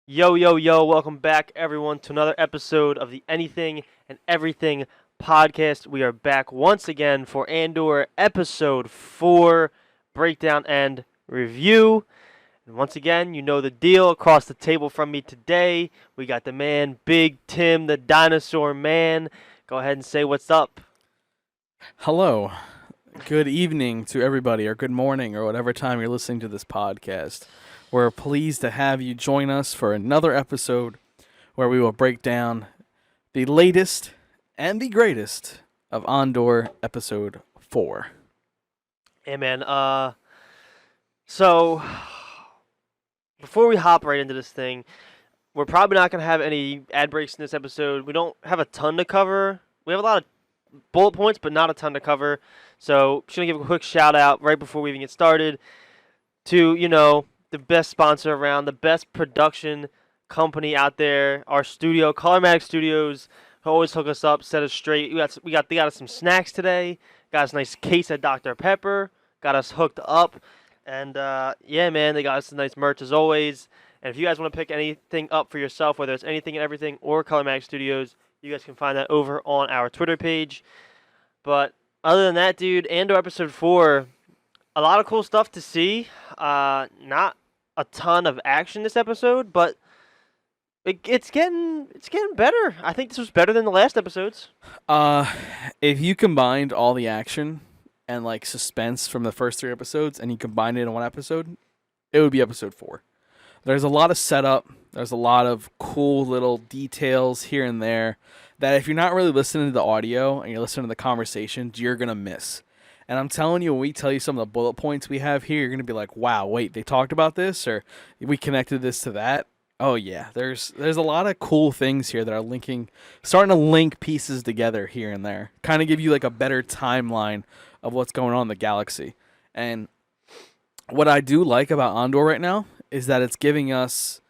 Yo, yo, yo, welcome back, everyone, to another episode of the Anything and Everything podcast. We are back once again for Andor episode 4 breakdown and review. And once again, you know the deal. Across the table from me today, we got the man, Big Tim, the dinosaur man. Go ahead and say what's up. Hello. Good evening to everybody, or good morning, or whatever time you're listening to this podcast. We're pleased to have you join us for another episode where we will break down the latest and the greatest of Andor episode 4. Hey, man, so before we hop right into this thing, we're probably not going to have any ad breaks in this episode. We don't have a ton to cover. We have a lot of bullet points, but not a ton to cover. So, just going to give a quick shout out right before we even get started to, the best sponsor around, the best production company out there, our studio, Colormatic Studios, who always hook us up, set us straight. They got us some snacks today, got us a nice case of Dr. Pepper, got us hooked up, and yeah, man, they got us some nice merch as always. And if you guys want to pick anything up for yourself, whether it's Anything and Everything or Colormatic Studios, you guys can find that over on our Twitter page. But other than that, dude, Andor episode 4, a lot of cool stuff to see. Not a ton of action this episode, but it's getting better. I think this was better than the last episodes. Uh, if you combined all the action and like suspense from the first 3 episodes and you combined it in one episode, it would be episode 4. There's a lot of setup. There's a lot of cool little details here and there that if you're not really listening to the audio and you're listening to the conversations, you're going to miss. And I'm telling you, when we tell you some of the bullet points we have here, you're going to be like, wow, wait, they talked about this, or we connected this to that. Oh, yeah, there's a lot of cool things here that are starting to link pieces together here and there. Kind of give you like a better timeline of what's going on in the galaxy. And what I do like about Andor right now is that it's giving us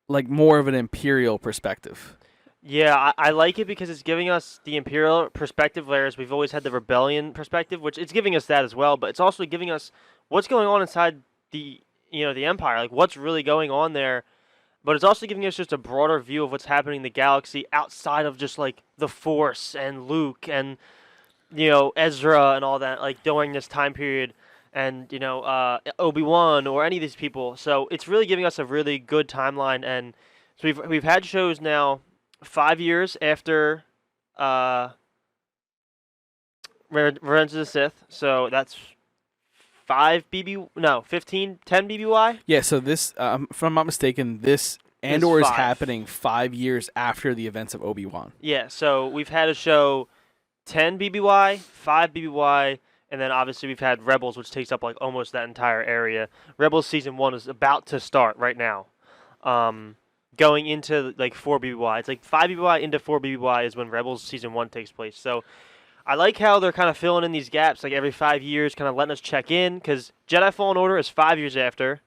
like more of an Imperial perspective. Yeah, I like it because it's giving us the Imperial perspective, whereas we've always had the Rebellion perspective, which it's giving us that as well. But it's also giving us what's going on inside the Empire, like what's really going on there. But it's also giving us just a broader view of what's happening in the galaxy outside of just like the Force and Luke and Ezra and all that, like during this time period, and Obi-Wan or any of these people. So it's really giving us a really good timeline, and so we've had shows now 5 years after Revenge of the Sith. So that's 10 BBY. Yeah, so this, if I'm not mistaken, this Is Andor is 5. happening 5 years after the events of Obi-Wan. Yeah, so we've had a show 10 BBY, 5 BBY, and then obviously we've had Rebels, which takes up like almost that entire area. Rebels season 1 is about to start right now. Going into like 4 BBY. It's like 5 BBY into 4 BBY is when Rebels season 1 takes place. So I like how they're kind of filling in these gaps like every 5 years, kind of letting us check in, because Jedi Fallen Order is 5 years after.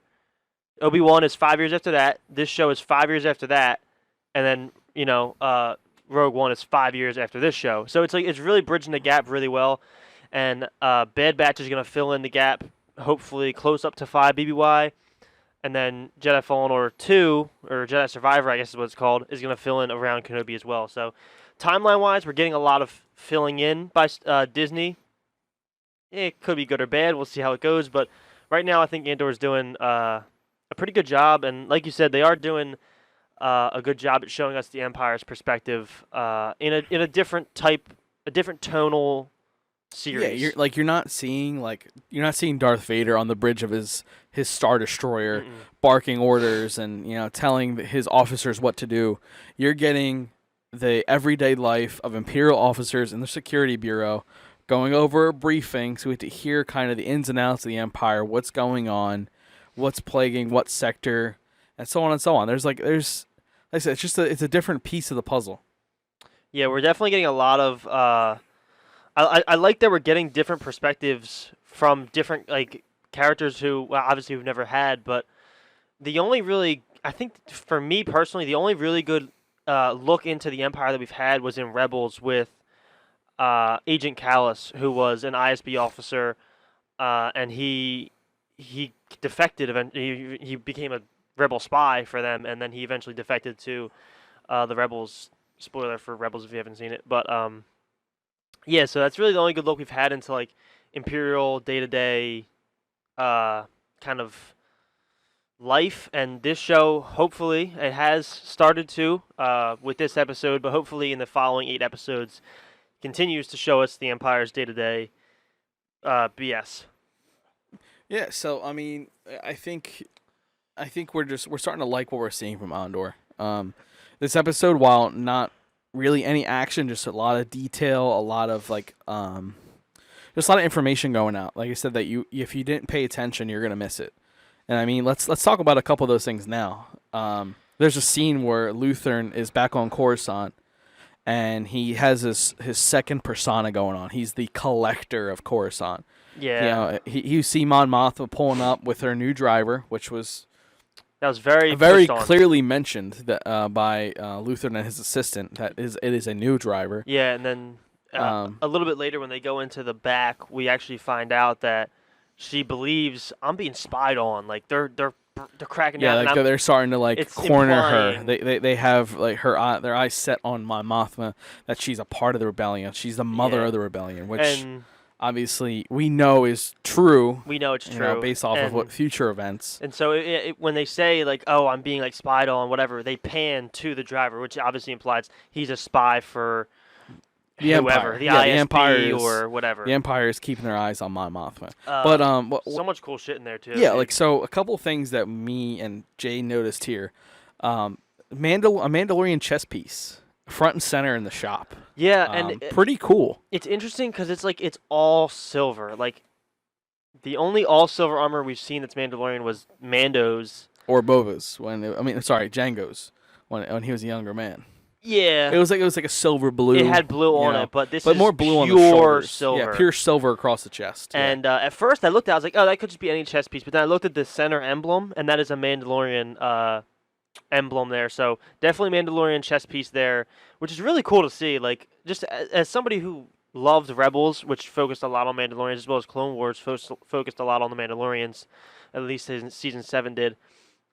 Obi-Wan is 5 years after that. This show is 5 years after that. And then, Rogue One is 5 years after this show. So it's like it's really bridging the gap really well. And Bad Batch is going to fill in the gap, hopefully close up to 5 BBY. And then Jedi Fallen Order 2, or Jedi Survivor, I guess is what it's called, is going to fill in around Kenobi as well. So timeline-wise, we're getting a lot of filling in by Disney. It could be good or bad. We'll see how it goes. But right now, I think Andor is doing a pretty good job. And like you said, they are doing a good job at showing us the Empire's perspective in a different type, a different tonal series. Yeah, you're not seeing Darth Vader on the bridge of his Star Destroyer barking orders and telling his officers what to do. You're getting the everyday life of Imperial officers in the Security Bureau going over a briefing, so we have to hear kind of the ins and outs of the Empire, what's going on, what's plaguing what sector, and so on and so on. Like I said, it's a different piece of the puzzle. Yeah, we're definitely getting a lot of. I like that we're getting different perspectives from different like characters who obviously we've never had, but the only really, I think for me personally, the only really good look into the Empire that we've had was in Rebels with Agent Callus, who was an ISB officer, and he defected. He became a rebel spy for them, and then he eventually defected to the rebels. Spoiler for Rebels if you haven't seen it, but yeah. So that's really the only good look we've had into like Imperial day-to-day kind of life, and this show, hopefully, it has started to with this episode, but hopefully in the following 8 episodes continues to show us the Empire's day-to-day BS. Yeah, so I mean, I think we're starting to like what we're seeing from Andor. This episode, while not really any action, just a lot of detail, a lot of like just a lot of information going out. Like I said, that if you didn't pay attention, you're gonna miss it. And I mean, let's talk about a couple of those things now. There's a scene where Lutheran is back on Coruscant, and he has his second persona going on. He's the collector of Coruscant. Yeah, you see Mon Mothma pulling up with her new driver, which was that was very clearly mentioned that by Lutheran and his assistant. That it is a new driver. Yeah, and then a little bit later when they go into the back, we actually find out that she believes I'm being spied on. Like they're cracking down. Yeah, like they're starting to like corner implying. her. They have like their eyes set on Mon Mothma, that she's a part of the rebellion. She's the mother of the rebellion, which obviously we know is true. We know it's true based off of what future events. And so when they say like, "Oh, I'm being like spied on," whatever, they pan to the driver, which obviously implies he's a spy for the whoever, Empire. the ISB Empire or whatever. The Empire is keeping their eyes on Mon Mothma. So much cool shit in there too. Yeah, like so a couple things that me and Jay noticed here. A Mandalorian chess piece, front and center in the shop. Yeah, and pretty cool. It's interesting because it's like it's all silver. Like the only all silver armor we've seen that's Mandalorian was Mando's or Boba's Jango's when he was a younger man. Yeah, it was like a silver blue. It had blue on it, but this is more blue on the shoulders. Silver. Yeah, pure silver across the chest. And at first I looked at it, I was like, oh, that could just be any chest piece. But then I looked at the center emblem, and that is a Mandalorian emblem there. So definitely Mandalorian chest piece there, which is really cool to see. Like just as somebody who loved Rebels, which focused a lot on Mandalorians, as well as Clone Wars focused a lot on the Mandalorians, at least in season 7 did.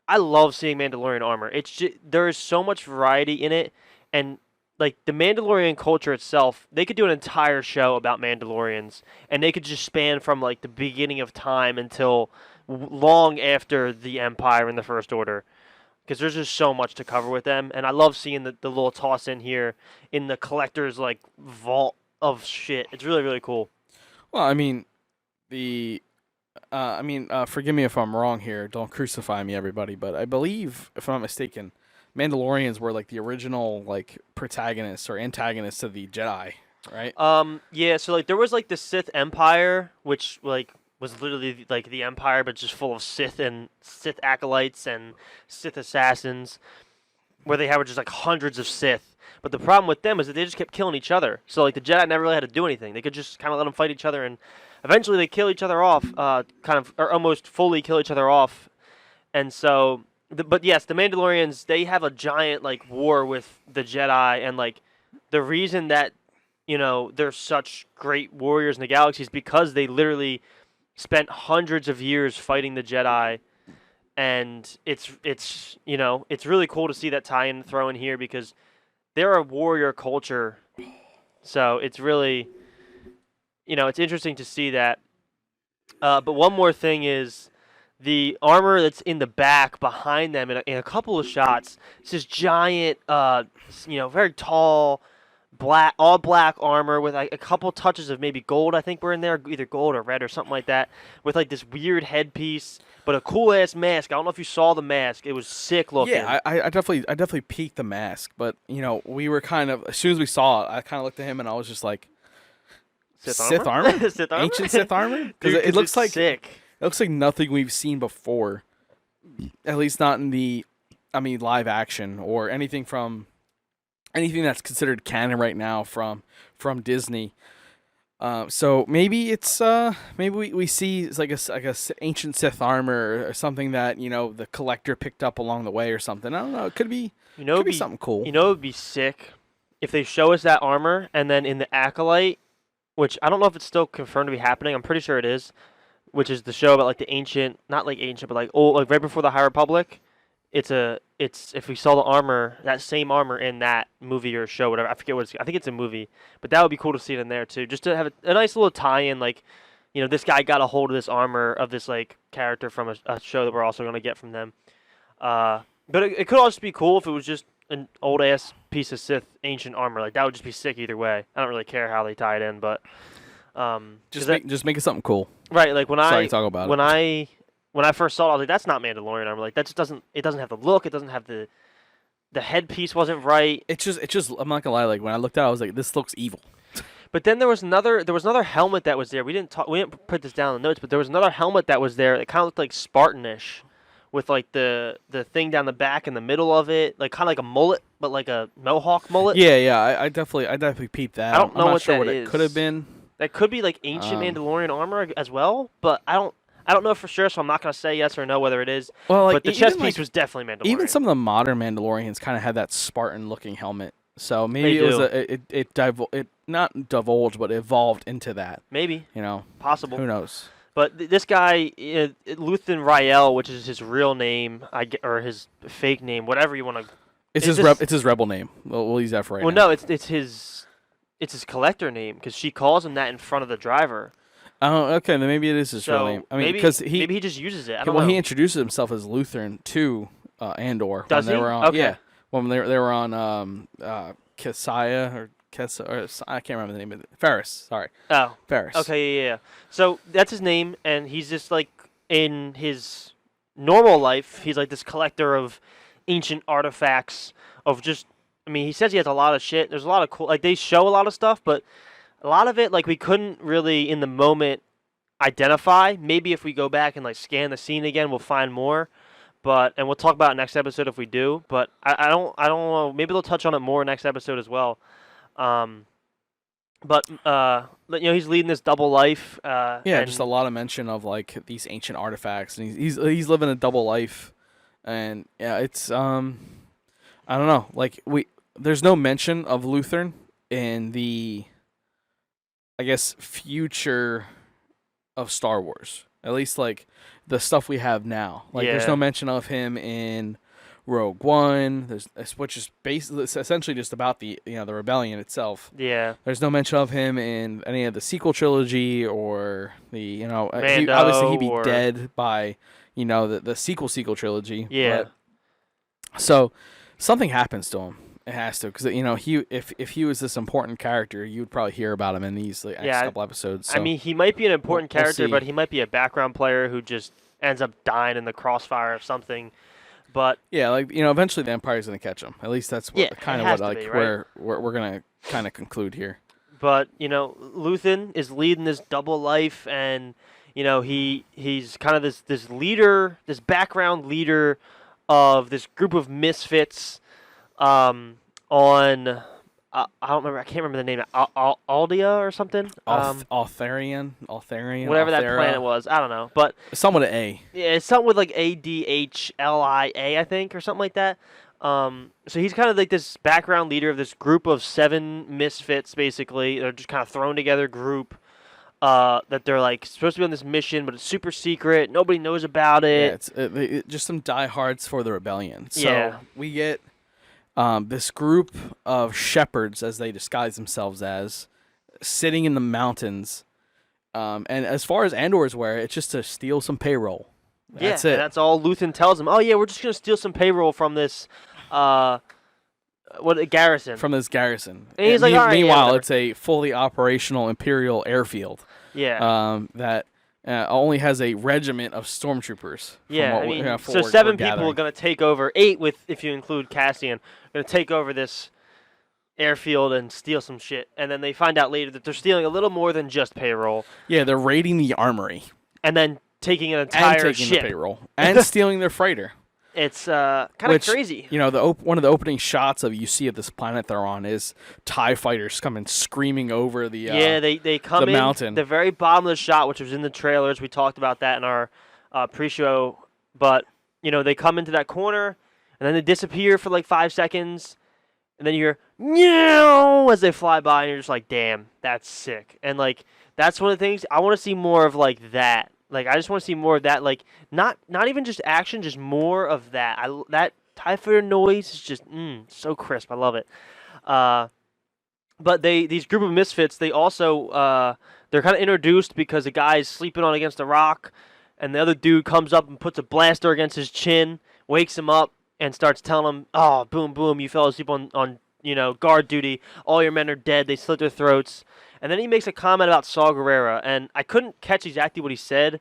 I love seeing Mandalorian armor. It's just, there is so much variety in it. And like the Mandalorian culture itself, they could do an entire show about Mandalorians, and they could just span from like the beginning of time until long after the Empire and the First Order, because there's just so much to cover with them. And I love seeing the little toss in here in the collector's like vault of shit. It's really, really cool. Well, I mean, forgive me if I'm wrong here. Don't crucify me, everybody. But I believe, if I'm not mistaken, Mandalorians were like the original like protagonists or antagonists of the Jedi, right? Yeah, so like there was like the Sith Empire, which like was literally like the Empire but just full of Sith and Sith acolytes and Sith assassins, where they had just like hundreds of Sith. But the problem with them is that they just kept killing each other. So like the Jedi never really had to do anything. They could just kind of let them fight each other, and eventually they kill each other off, or almost fully kill each other off. And so but yes, the Mandalorians, they have a giant like war with the Jedi, and like the reason that they're such great warriors in the galaxy is because they literally spent hundreds of years fighting the Jedi, and it's really cool to see that tie-in throw in here because they're a warrior culture, so it's really it's interesting to see that. But one more thing is, the armor that's in the back behind them in a couple of shots, it's this giant, very tall, all black armor with like a couple touches of maybe gold, I think were in there, either gold or red or something like that, with like this weird headpiece, but a cool-ass mask. I don't know if you saw the mask. It was sick looking. Yeah, I definitely peeked the mask, but, we were kind of, as soon as we saw it, I kind of looked at him and I was just like, Sith armor? Sith armor? Ancient Sith armor? Because it looks like sick. It looks like nothing we've seen before, at least not in the, live action or anything that's considered canon right now from Disney. So maybe it's maybe we see it's like a ancient Sith armor or something that the collector picked up along the way or something. I don't know. It could be could be something cool. It would be sick if they show us that armor, and then in the Acolyte, which I don't know if it's still confirmed to be happening. I'm pretty sure it is. Which is the show about like the ancient, not like ancient, but like old, like right before the High Republic. it's if we saw the armor, that same armor in that movie or show, whatever. I forget what it's. I think it's a movie, but that would be cool to see it in there too, just to have a nice little tie-in. Like, this guy got a hold of this armor of this like character from a show that we're also gonna get from them. But it could also be cool if it was just an old ass piece of Sith ancient armor. Like that would just be sick either way. I don't really care how they tie it in, but just make it something cool. right. Like Sorry to talk about it. When I first saw it, I was like, that's not Mandalorian armor. Like that just doesn't have the look. It doesn't have the headpiece wasn't right. It's just I'm not gonna lie. Like when I looked at it, I was like, this looks evil. But then there was another helmet that was there. We didn't put this down in the notes, but there was another helmet that was there that kind of looked like Spartanish, with like the thing down the back in the middle of it, like kind of like a mullet, but like a mohawk mullet. Yeah. I definitely peeped that. I don't know I'm not what sure that what is. it could have been. That could be like ancient Mandalorian armor as well, but I don't know for sure, so I'm not gonna say yes or no whether it is. Well, like, but the chest piece was definitely Mandalorian. Even some of the modern Mandalorians kind of had that Spartan-looking helmet. So maybe it not divulged, but evolved into that. Maybe. Possible. Who knows? But this guy, Luthen Rael, which is his real name, or his fake name, whatever you want to. It's his rebel name. We'll use that for right now. Well, no, it's his collector name because she calls him that in front of the driver. Oh, okay. Then maybe it is his real name. I mean, because maybe he just uses it. I don't know. Well, he introduces himself as Lutheran to Andor. Does he? Okay. Yeah. When they were on Kesaya or I can't remember the name of it. Ferris. Sorry. Oh. Ferris. Okay. Yeah. So that's his name, and he's just like in his normal life, he's like this collector of ancient artifacts of just. I mean, he says he has a lot of shit. There's a lot of cool. Like they show a lot of stuff, but a lot of it, like we couldn't really in the moment identify. Maybe if we go back and like scan the scene again, we'll find more. And we'll talk about it next episode if we do. But I don't know. Maybe they'll touch on it more next episode as well. He's leading this double life. Just a lot of mention of like these ancient artifacts, and he's living a double life, and yeah, it's I don't know. Like there's no mention of Lutheran in the, I guess, future of Star Wars. At least like the stuff we have now. Like there's no mention of him in Rogue One. Which is basically essentially just about the the rebellion itself. Yeah. There's no mention of him in any of the sequel trilogy or the Mando, obviously he'd be dead by the sequel trilogy. Yeah. So something happens to him. It has to, because if he was this important character, you would probably hear about him in these next couple episodes. So I mean, he might be an important character, see. but he might be a background player who just ends up dying in the crossfire of something. But yeah, like eventually the Empire's gonna catch him. At least that's kind of right? we're gonna kind of conclude here. But Luthen is leading this double life, and he's kind of this leader, this background leader of this group of misfits. On I don't remember. I can't remember the name. Aldia or something. Altharian. Whatever that planet was. I don't know. But something with an A. Yeah, it's something with like ADHLIA, I think, or something like that. So he's kind of like this background leader of this group of 7 misfits. Basically, they're just kind of thrown together group. That they're like supposed to be on this mission, but it's super secret. Nobody knows about it. Yeah, it's just some diehards for the rebellion. So we get. This group of shepherds, as they disguise themselves as, sitting in the mountains. And as far as Andor's aware, it's just to steal some payroll. That's it. That's all Luthen tells them. Oh, yeah, we're just going to steal some payroll from this garrison. From this garrison. And he's like, all right, meanwhile, it's a fully operational Imperial airfield. Yeah. That only has a regiment of stormtroopers. Yeah, so 7 people are going to take over, 8 if you include Cassian, going to take over this airfield and steal some shit. And then they find out later that they're stealing a little more than just payroll. Yeah, they're raiding the armory. And then taking an entire and taking ship. The payroll. And stealing their freighter. It's kind of crazy. One of the opening shots you see of this planet they're on is TIE fighters coming screaming over the they come the in mountain. The very bottom of the shot, which was in the trailers. We talked about that in our pre-show. But they come into that corner and then they disappear for like 5 seconds, and then you hear "Meow" as they fly by, and you're just like, "Damn, that's sick." And like that's one of the things I want to see more of, like that. Like I just want to see more of that. Like not even just action, just more of that. That TIE fighter noise is just so crisp. I love it. Uh, but these group of misfits, they also they're kind of introduced because a guy is sleeping on against a rock, and the other dude comes up and puts a blaster against his chin, wakes him up, and starts telling him, "Oh, boom, boom, you fell asleep on guard duty. All your men are dead. They slit their throats." And then he makes a comment about Saw Gerrera, and I couldn't catch exactly what he said,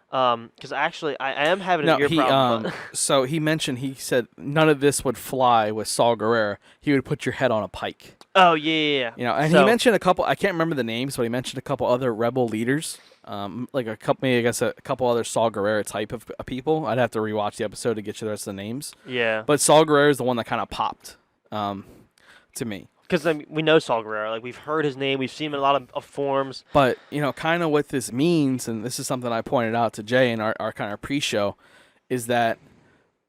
because I am having an No, ear problem. But so he said none of this would fly with Saul Guerrero. He would put your head on a pike. oh yeah. And So, he mentioned a couple. I can't remember the names, but he mentioned a couple other rebel leaders. Like a couple, maybe I guess a couple other Saul Guerrero type of people. I'd have to rewatch the episode to get you the rest of the names. yeah, But Saul Guerrero is the one that kind of popped, to me. because we know Saw Gerrera. Like we've heard his name, we've seen him in a lot of forms. But kind of what this means, and this is something I pointed out to Jay in our kind of pre-show, is that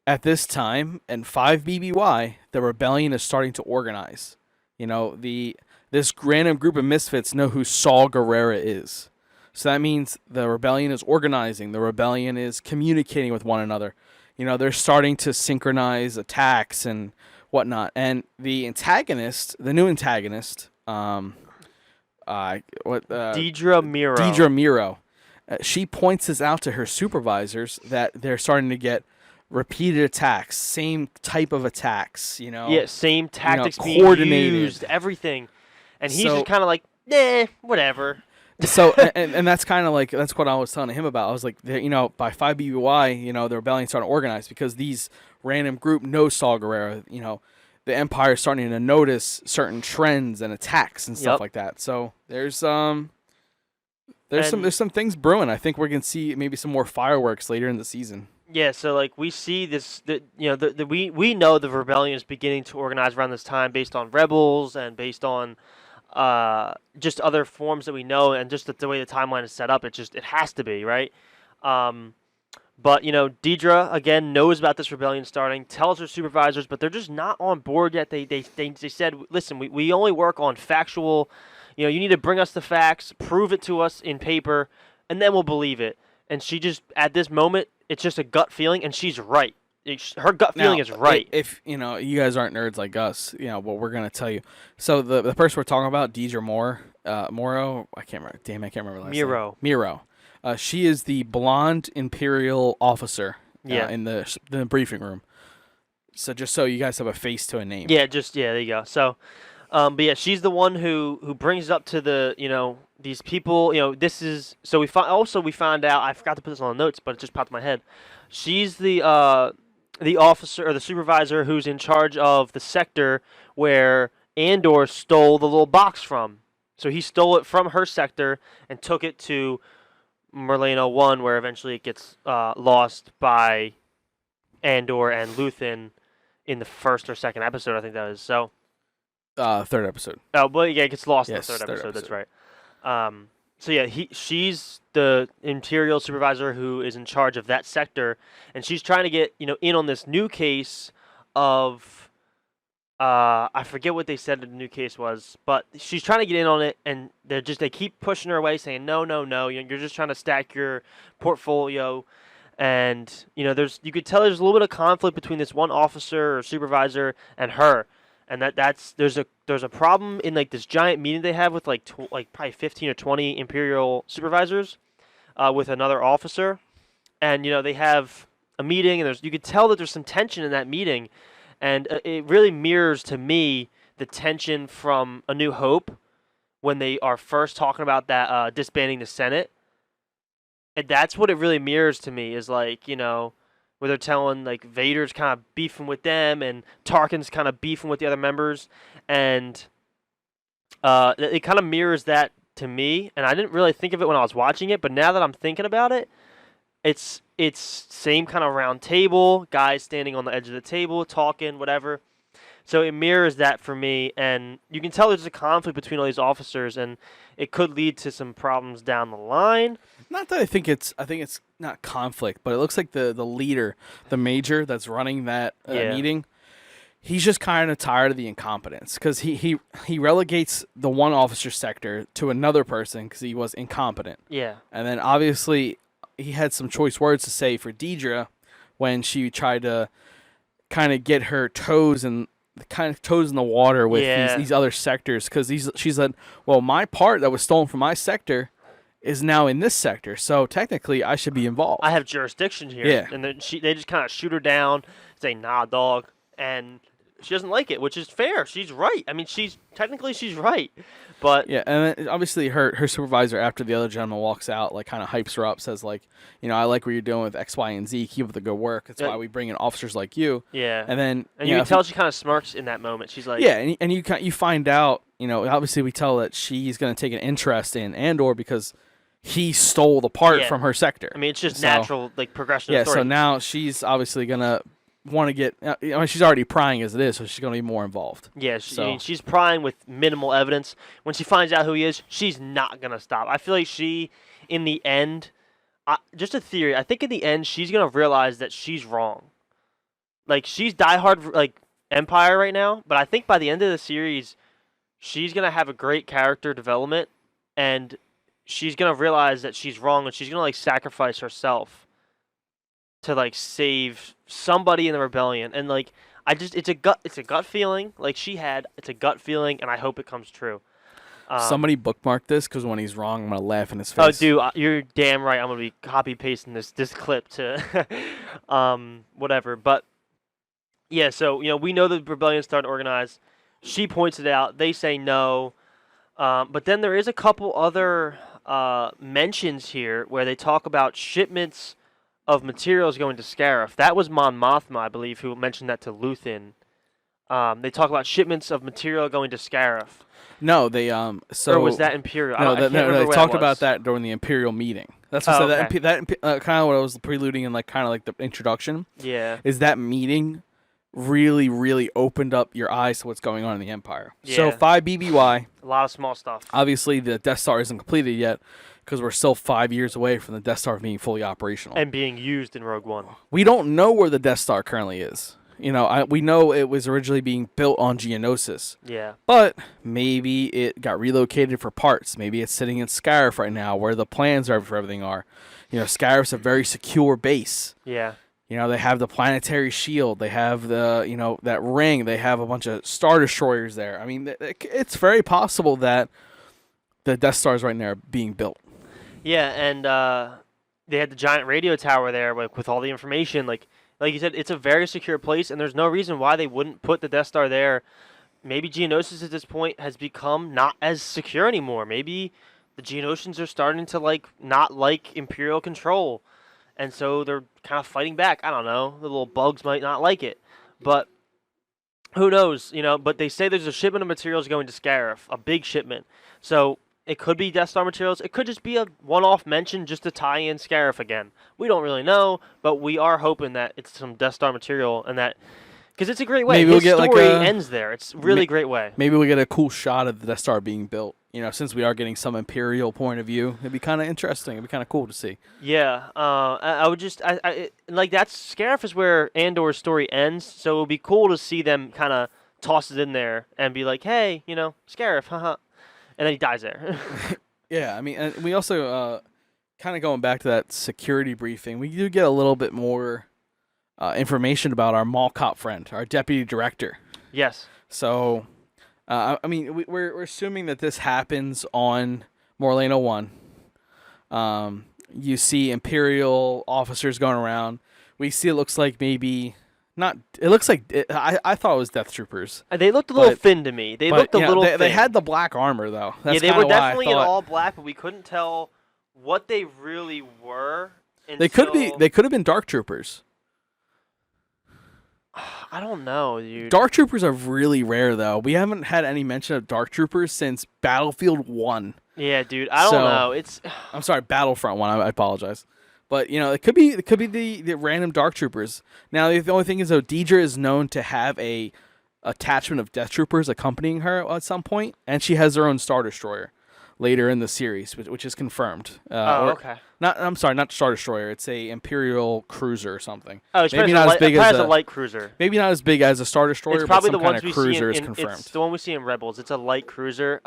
at this time in 5 BBY, the rebellion is starting to organize. This random group of misfits know who Saul Guerrera is. So that means the rebellion is organizing. The rebellion is communicating with one another. They're starting to synchronize attacks and whatnot. And the antagonist, the new antagonist, Deidre Miro. Deidre Miro, she points this out to her supervisors that they're starting to get repeated attacks, same type of attacks. Yeah, same tactics being coordinated. used, everything. And he's So- just kind of like, nah, whatever. So and that's kind of like that's what I was telling him about. I was like, by 5 BBY, the rebellion's starting to organize because these random group know Saul Guerrero. The Empire's starting to notice certain trends and attacks and stuff Yep. like that. So there's some things brewing. I think we're gonna see maybe some more fireworks later in the season. Yeah, so like we see this, we know the rebellion is beginning to organize around this time based on rebels and based on just other forms that we know, and just the way the timeline is set up. It has to be right. But Deidre again knows about this rebellion starting, tells her supervisors, but they're just not on board yet. They said, listen, we only work on factual. You need to bring us the facts, prove it to us in paper, and then we'll believe it. And she just at this moment, it's just a gut feeling, and she's right. Her gut feeling is right. If you guys aren't nerds like us, what we're gonna tell you. So the person we're talking about, Deidre Moro, I can't remember. Damn, I can't remember last name. Miro. She is the blonde Imperial officer. In the briefing room. So just so you guys have a face to a name. Yeah, there you go. So, but yeah, she's the one who brings up to the these people. This is so we found out. I forgot to put this on the notes, but it just popped in my head. She's the officer or the supervisor who's in charge of the sector where Andor stole the little box from. So he stole it from her sector and took it to Merlano 1, where eventually it gets lost by Andor and Luthen in the first or second episode, I think that is. So, third episode. Oh, well, yeah, it gets lost Yes, in the third third episode. That's episode. right. So yeah, she's the Imperial supervisor who is in charge of that sector, and she's trying to get in on this new case of I forget what they said the new case was, but she's trying to get in on it, and they keep pushing her away, saying no, you're just trying to stack your portfolio, and you could tell there's a little bit of conflict between this one officer or supervisor and her. And there's a problem in like this giant meeting they have with like probably 15 or 20 Imperial supervisors, with another officer, and they have a meeting, and you could tell that there's some tension in that meeting, and it really mirrors to me the tension from A New Hope when they are first talking about that disbanding the Senate, and that's what it really mirrors to me is like where they're telling like Vader's kind of beefing with them and Tarkin's kind of beefing with the other members, and it kind of mirrors that to me. And I didn't really think of it when I was watching it, but now that I'm thinking about it, it's same kind of round table, guys standing on the edge of the table talking, whatever. So it mirrors that for me, and you can tell there's a conflict between all these officers, and it could lead to some problems down the line. Not that I think it's not conflict, but it looks like the leader, the major that's running that meeting, he's just kind of tired of the incompetence because he relegates the one officer sector to another person because he was incompetent. Yeah. And then obviously he had some choice words to say for Deidre when she tried to kind of get her toes in the water with Yeah. these other sectors, because she said, well, my part that was stolen from my sector is now in this sector, so technically I should be involved. I have jurisdiction here. Yeah. And then they just kind of shoot her down, say, nah, dog. And she doesn't like it, which is fair. She's right. I mean, she's right. But Yeah, and then obviously her supervisor, after the other gentleman walks out, like kind of hypes her up, says like, I like what you're doing with X, Y, and Z. Keep up the good work. That's why we bring in officers like you. Yeah. And then you can tell she kind of smirks in that moment. She's like, yeah, and you find out, obviously we tell that she's going to take an interest in Andor because he stole the part from her sector. I mean, it's just natural like progression. Yeah. Of story. So now she's obviously gonna want to get. She's already prying as it is, so she's going to be more involved. Yeah, I mean, she's prying with minimal evidence. When she finds out who he is, she's not going to stop. I feel like in the end, just a theory, I think in the end, she's going to realize that she's wrong. Like, she's diehard, like, Empire right now, but I think by the end of the series, she's going to have a great character development, and she's going to realize that she's wrong, and she's going to, like, sacrifice herself to like save somebody in the rebellion. And like it's a gut feeling like she had. It's a gut feeling, and I hope it comes true. Somebody bookmark this, because when he's wrong, I'm gonna laugh in his Oh, face. dude, you're damn right. I'm gonna be copy pasting this clip to whatever. But yeah, so we know the rebellion's starting to organize. She points it out. They say no. But then there is a couple other mentions here where they talk about shipments of materials going to Scarif. That was Mon Mothma, I believe, who mentioned that to Luthen. They talk about shipments of material going to Scarif. No, they so. Or was that Imperial? No, I can't remember they what talked that about was. that during the Imperial meeting. That's what okay. that kind of what I was preluding in, like kind of like the introduction. Yeah. Is that meeting really, really opened up your eyes to what's going on in the Empire? Yeah. So 5 BBY. A lot of small stuff. Obviously, the Death Star isn't completed yet, because we're still 5 years away from the Death Star being fully operational. And being used in Rogue One. We don't know where the Death Star currently is. We know it was originally being built on Geonosis. Yeah. But maybe it got relocated for parts. Maybe it's sitting in Scarif right now, where the plans for everything are. Scarif's a very secure base. Yeah. They have the planetary shield. They have the, that ring. They have a bunch of Star Destroyers there. I mean, it's very possible that the Death Stars right now are being built. Yeah, and they had the giant radio tower there with all the information. Like you said, it's a very secure place, and there's no reason why they wouldn't put the Death Star there. Maybe Geonosis at this point has become not as secure anymore. Maybe the Geonosians are starting to not like Imperial control, and so they're kind of fighting back. I don't know. The little bugs might not like it, but who knows? But they say there's a shipment of materials going to Scarif, a big shipment. So it could be Death Star materials. It could just be a one-off mention just to tie in Scarif again. We don't really know, but we are hoping that it's some Death Star material, and that because it's a great way. Maybe we'll His get story ends there. It's really great way. Maybe we'll get a cool shot of the Death Star being built. Since we are getting some Imperial point of view, it'd be kind of interesting. It'd be kind of cool to see. Yeah, I would just that's Scarif is where Andor's story ends. So it would be cool to see them kind of toss it in there and be like, hey, Scarif, haha. And then he dies there. Yeah, I mean, and we also, kind of going back to that security briefing, we do get a little bit more information about our mall cop friend, our deputy director. Yes. So, I mean, we're assuming that this happens on Morlano 1. You see Imperial officers going around. We see it looks like maybe... Not. It looks like I thought it was Death Troopers. They looked a little thin to me. They looked a little. They had the black armor though. That's they were definitely in thought, all black, but we couldn't tell what they really were. They could have been Dark Troopers. I don't know, dude. Dark Troopers are really rare though. We haven't had any mention of Dark Troopers since Battlefield 1. Yeah, dude. I don't know. I'm sorry, Battlefront 1. I apologize. But it could be the random Dark Troopers. Now the only thing is though, Deidre is known to have a attachment of Death Troopers accompanying her at some point, and she has her own Star Destroyer later in the series, which is confirmed. Okay. I'm sorry, not Star Destroyer. It's a Imperial cruiser or something. Oh, it's maybe not as big as a light cruiser. Maybe not as big as a Star Destroyer. It's probably but some the ones kind of we cruiser see is confirmed. It's the one we see in Rebels. It's a light cruiser.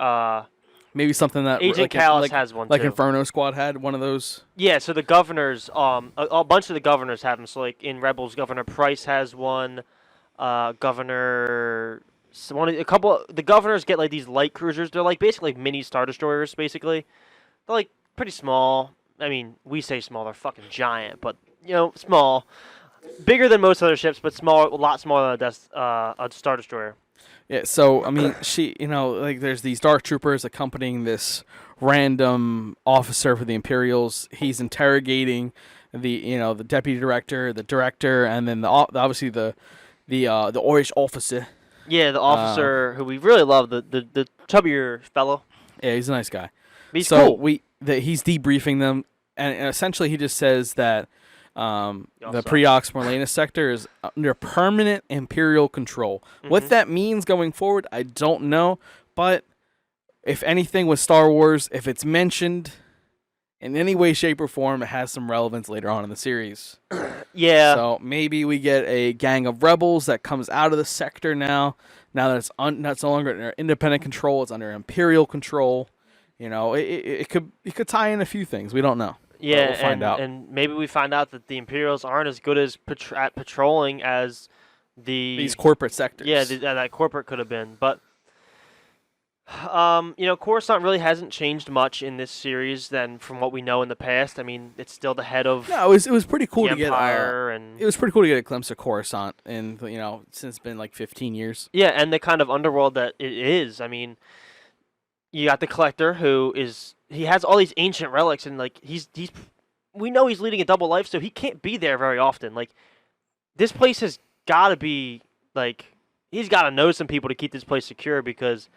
Maybe something that Agent Callus has one like too. Inferno Squad had one of those. Yeah, so the governors, a bunch of the governors have them. So like in Rebels, Governor Price has one. Governor, a couple. The governors get like these light cruisers. They're like basically like mini Star Destroyers. Basically, they're like pretty small. I mean, we say small. They're fucking giant, but small, bigger than most other ships, but small, a lot smaller than a Star Destroyer. Yeah, so I mean, like there's these Dark Troopers accompanying this random officer for the Imperials. He's interrogating the deputy director, the director, and then obviously the Irish officer. Yeah, the officer who we really love, the chubbier fellow. Yeah, he's a nice guy. He's cool. He's debriefing them, and essentially he just says that the Preox Morlana sector is under permanent Imperial control. Mm-hmm. What that means going forward, I don't know. But if anything with Star Wars, if it's mentioned in any way, shape, or form, it has some relevance later on in the series. Yeah. So maybe we get a gang of rebels that comes out of the sector now. Now that it's no longer under independent control, it's under Imperial control. It could tie in a few things. We don't know. Yeah, we'll find out. And maybe we find out that the Imperials aren't as good as at patrolling as these corporate sectors. Yeah, that corporate could have been. But, Coruscant really hasn't changed much in this series than from what we know in the past. I mean, it's still the head of it was pretty cool to Empire get. It was pretty cool to get a glimpse of Coruscant, and since it's been like 15 years. Yeah, and the kind of underworld that it is. I mean, you got the Collector, he has all these ancient relics, and like we know he's leading a double life, so he can't be there very often. Like, this place has got to be like he's got to know some people to keep this place secure because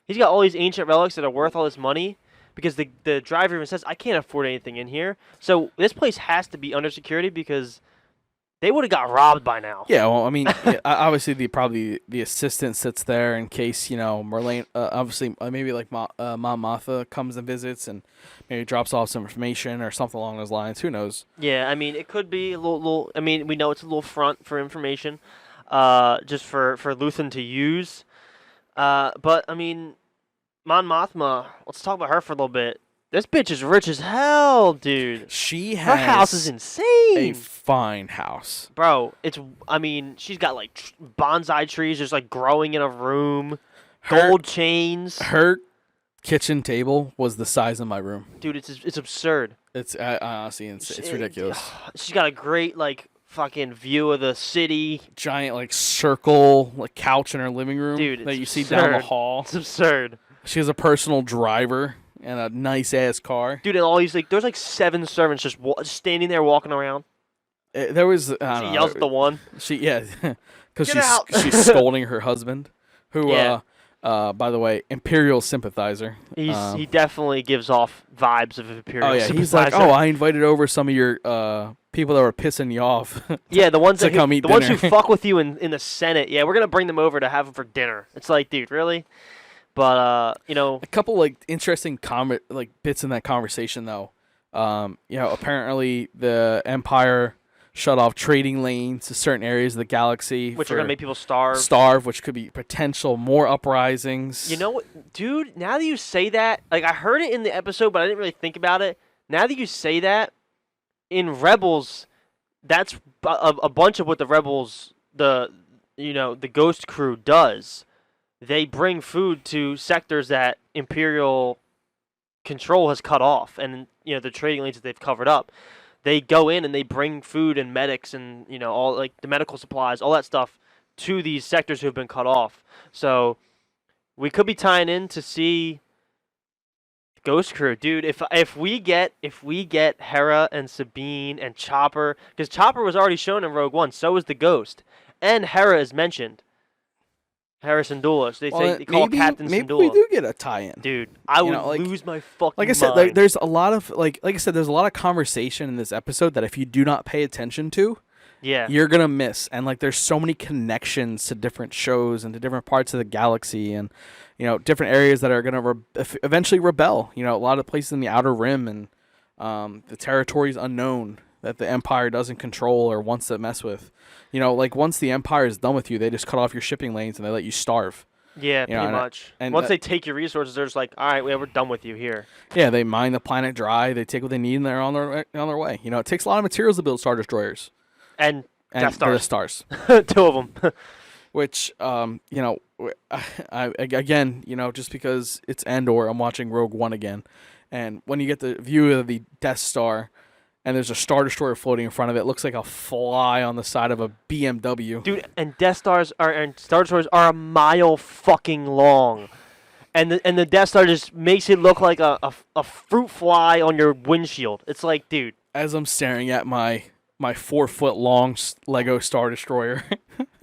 he's got all these ancient relics that are worth all this money. Because the driver even says, I can't afford anything in here, so this place has to be under security because they would have got robbed by now. Yeah, well, I mean, obviously the assistant sits there in case Merlane, obviously maybe like Mom Martha comes and visits and maybe drops off some information or something along those lines. Who knows? Yeah, I mean, it could be a little. I mean, we know it's a little front for information, just for Luthen to use. But I mean, Mon Mothma. Let's talk about her for a little bit. This bitch is rich as hell, dude. Her house is insane. A fine house. Bro, she's got like bonsai trees just like growing in a room. Gold chains. Her kitchen table was the size of my room. Dude, it's absurd. It's honestly, it's ridiculous. She's got a great like fucking view of the city. Giant like circle like couch in her living room. Dude, that you see down the hall. It's absurd. She has a personal driver. And a nice-ass car. Dude, and all these, there's like 7 servants just standing there walking around. There was, She yells at the one. Because she's scolding her husband, who, by the way, Imperial sympathizer. He definitely gives off vibes of Imperial sympathizer. He's like, I invited over some of your people that were pissing you off. The ones who fuck with you in the Senate. Yeah, we're going to bring them over to have them for dinner. It's like, dude, really? But a couple like interesting bits in that conversation though. Apparently the Empire shut off trading lanes to certain areas of the galaxy, which are gonna make people starve. Which could be potential more uprisings. You know what, dude? Now that you say that, like I heard it in the episode, but I didn't really think about it. Now that you say that, in Rebels, that's a bunch of what the Rebels, the Ghost Crew does. They bring food to sectors that Imperial control has cut off, and the trading lanes that they've covered up. They go in and they bring food and medics and all like the medical supplies, all that stuff to these sectors who have been cut off. So we could be tying in to see Ghost Crew, dude. If we get Hera and Sabine and Chopper, because Chopper was already shown in Rogue One, so is the Ghost, and Hera is mentioned. Hera Syndulla. So they call Captain Syndulla. Maybe we do get a tie-in, dude. I would lose my fucking mind. Like I said, there's a lot of there's a lot of conversation in this episode that if you do not pay attention to, you're gonna miss. And like, there's so many connections to different shows and to different parts of the galaxy, and different areas that are gonna eventually rebel. A lot of places in the Outer Rim and the territories unknown that the Empire doesn't control or wants to mess with. Like once the Empire is done with you, they just cut off your shipping lanes and they let you starve. Yeah, You know, pretty much. and Once they take your resources, they're just like, all right, we're done with you here. yeah, they mine the planet dry. They take what they need, and they're on their way. You know, it takes a lot of materials to build Star Destroyers And and Death they're the Stars. stars. 2 of them. Which, you know, again, you know, just because it's Andor, I'm watching Rogue One again, and when you get the view of the Death Star, and there's a Star Destroyer floating in front of it, looks like a fly on the side of a BMW. Dude, and Star Destroyers are a mile fucking long. And the Death Star just makes it look like a fruit fly on your windshield. It's like, dude. As I'm staring at my 4-foot long Lego Star Destroyer.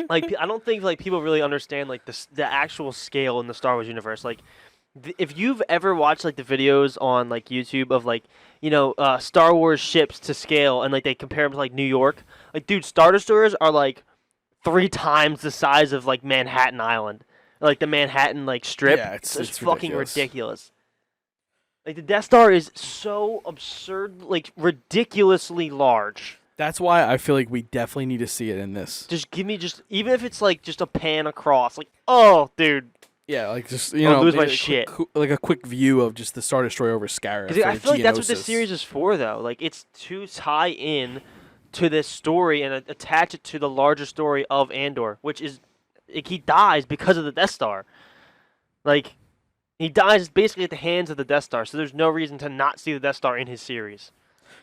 Like, I don't think like people really understand like the actual scale in the Star Wars universe. Like, if you've ever watched like the videos on like YouTube of like, you know, Star Wars ships to scale, and like they compare them to like New York, like, dude, Star Destroyers are like 3 times the size of like Manhattan Island, like the Manhattan like strip. Yeah, it's fucking ridiculous. ridiculous. Like, the Death Star is so absurd, like ridiculously large. That's why I feel like we definitely need to see it in this. Just give me even if it's like just a pan across, like, oh, dude. Yeah, like just you I'll know, lose my maybe shit. like a quick view of just the Star Destroyer over Scarif. 'Cause I feel like that's what this series is for, though. Like, it's to tie in to this story and attach it to the larger story of Andor, which is like, he dies because of the Death Star. Like, he dies basically at the hands of the Death Star, so there's no reason to not see the Death Star in his series.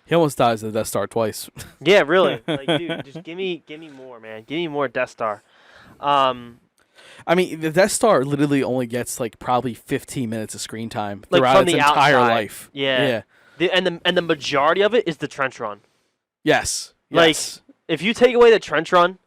He almost dies of the Death Star twice. Yeah, really. Like, dude, just give me more, man. Give me more Death Star. I mean, the Death Star literally only gets like probably 15 minutes of screen time Like, throughout from its the entire outside. life. Yeah. Yeah. And the majority of it is the trench run. Yes. Like, Yes. if you take away the trench run,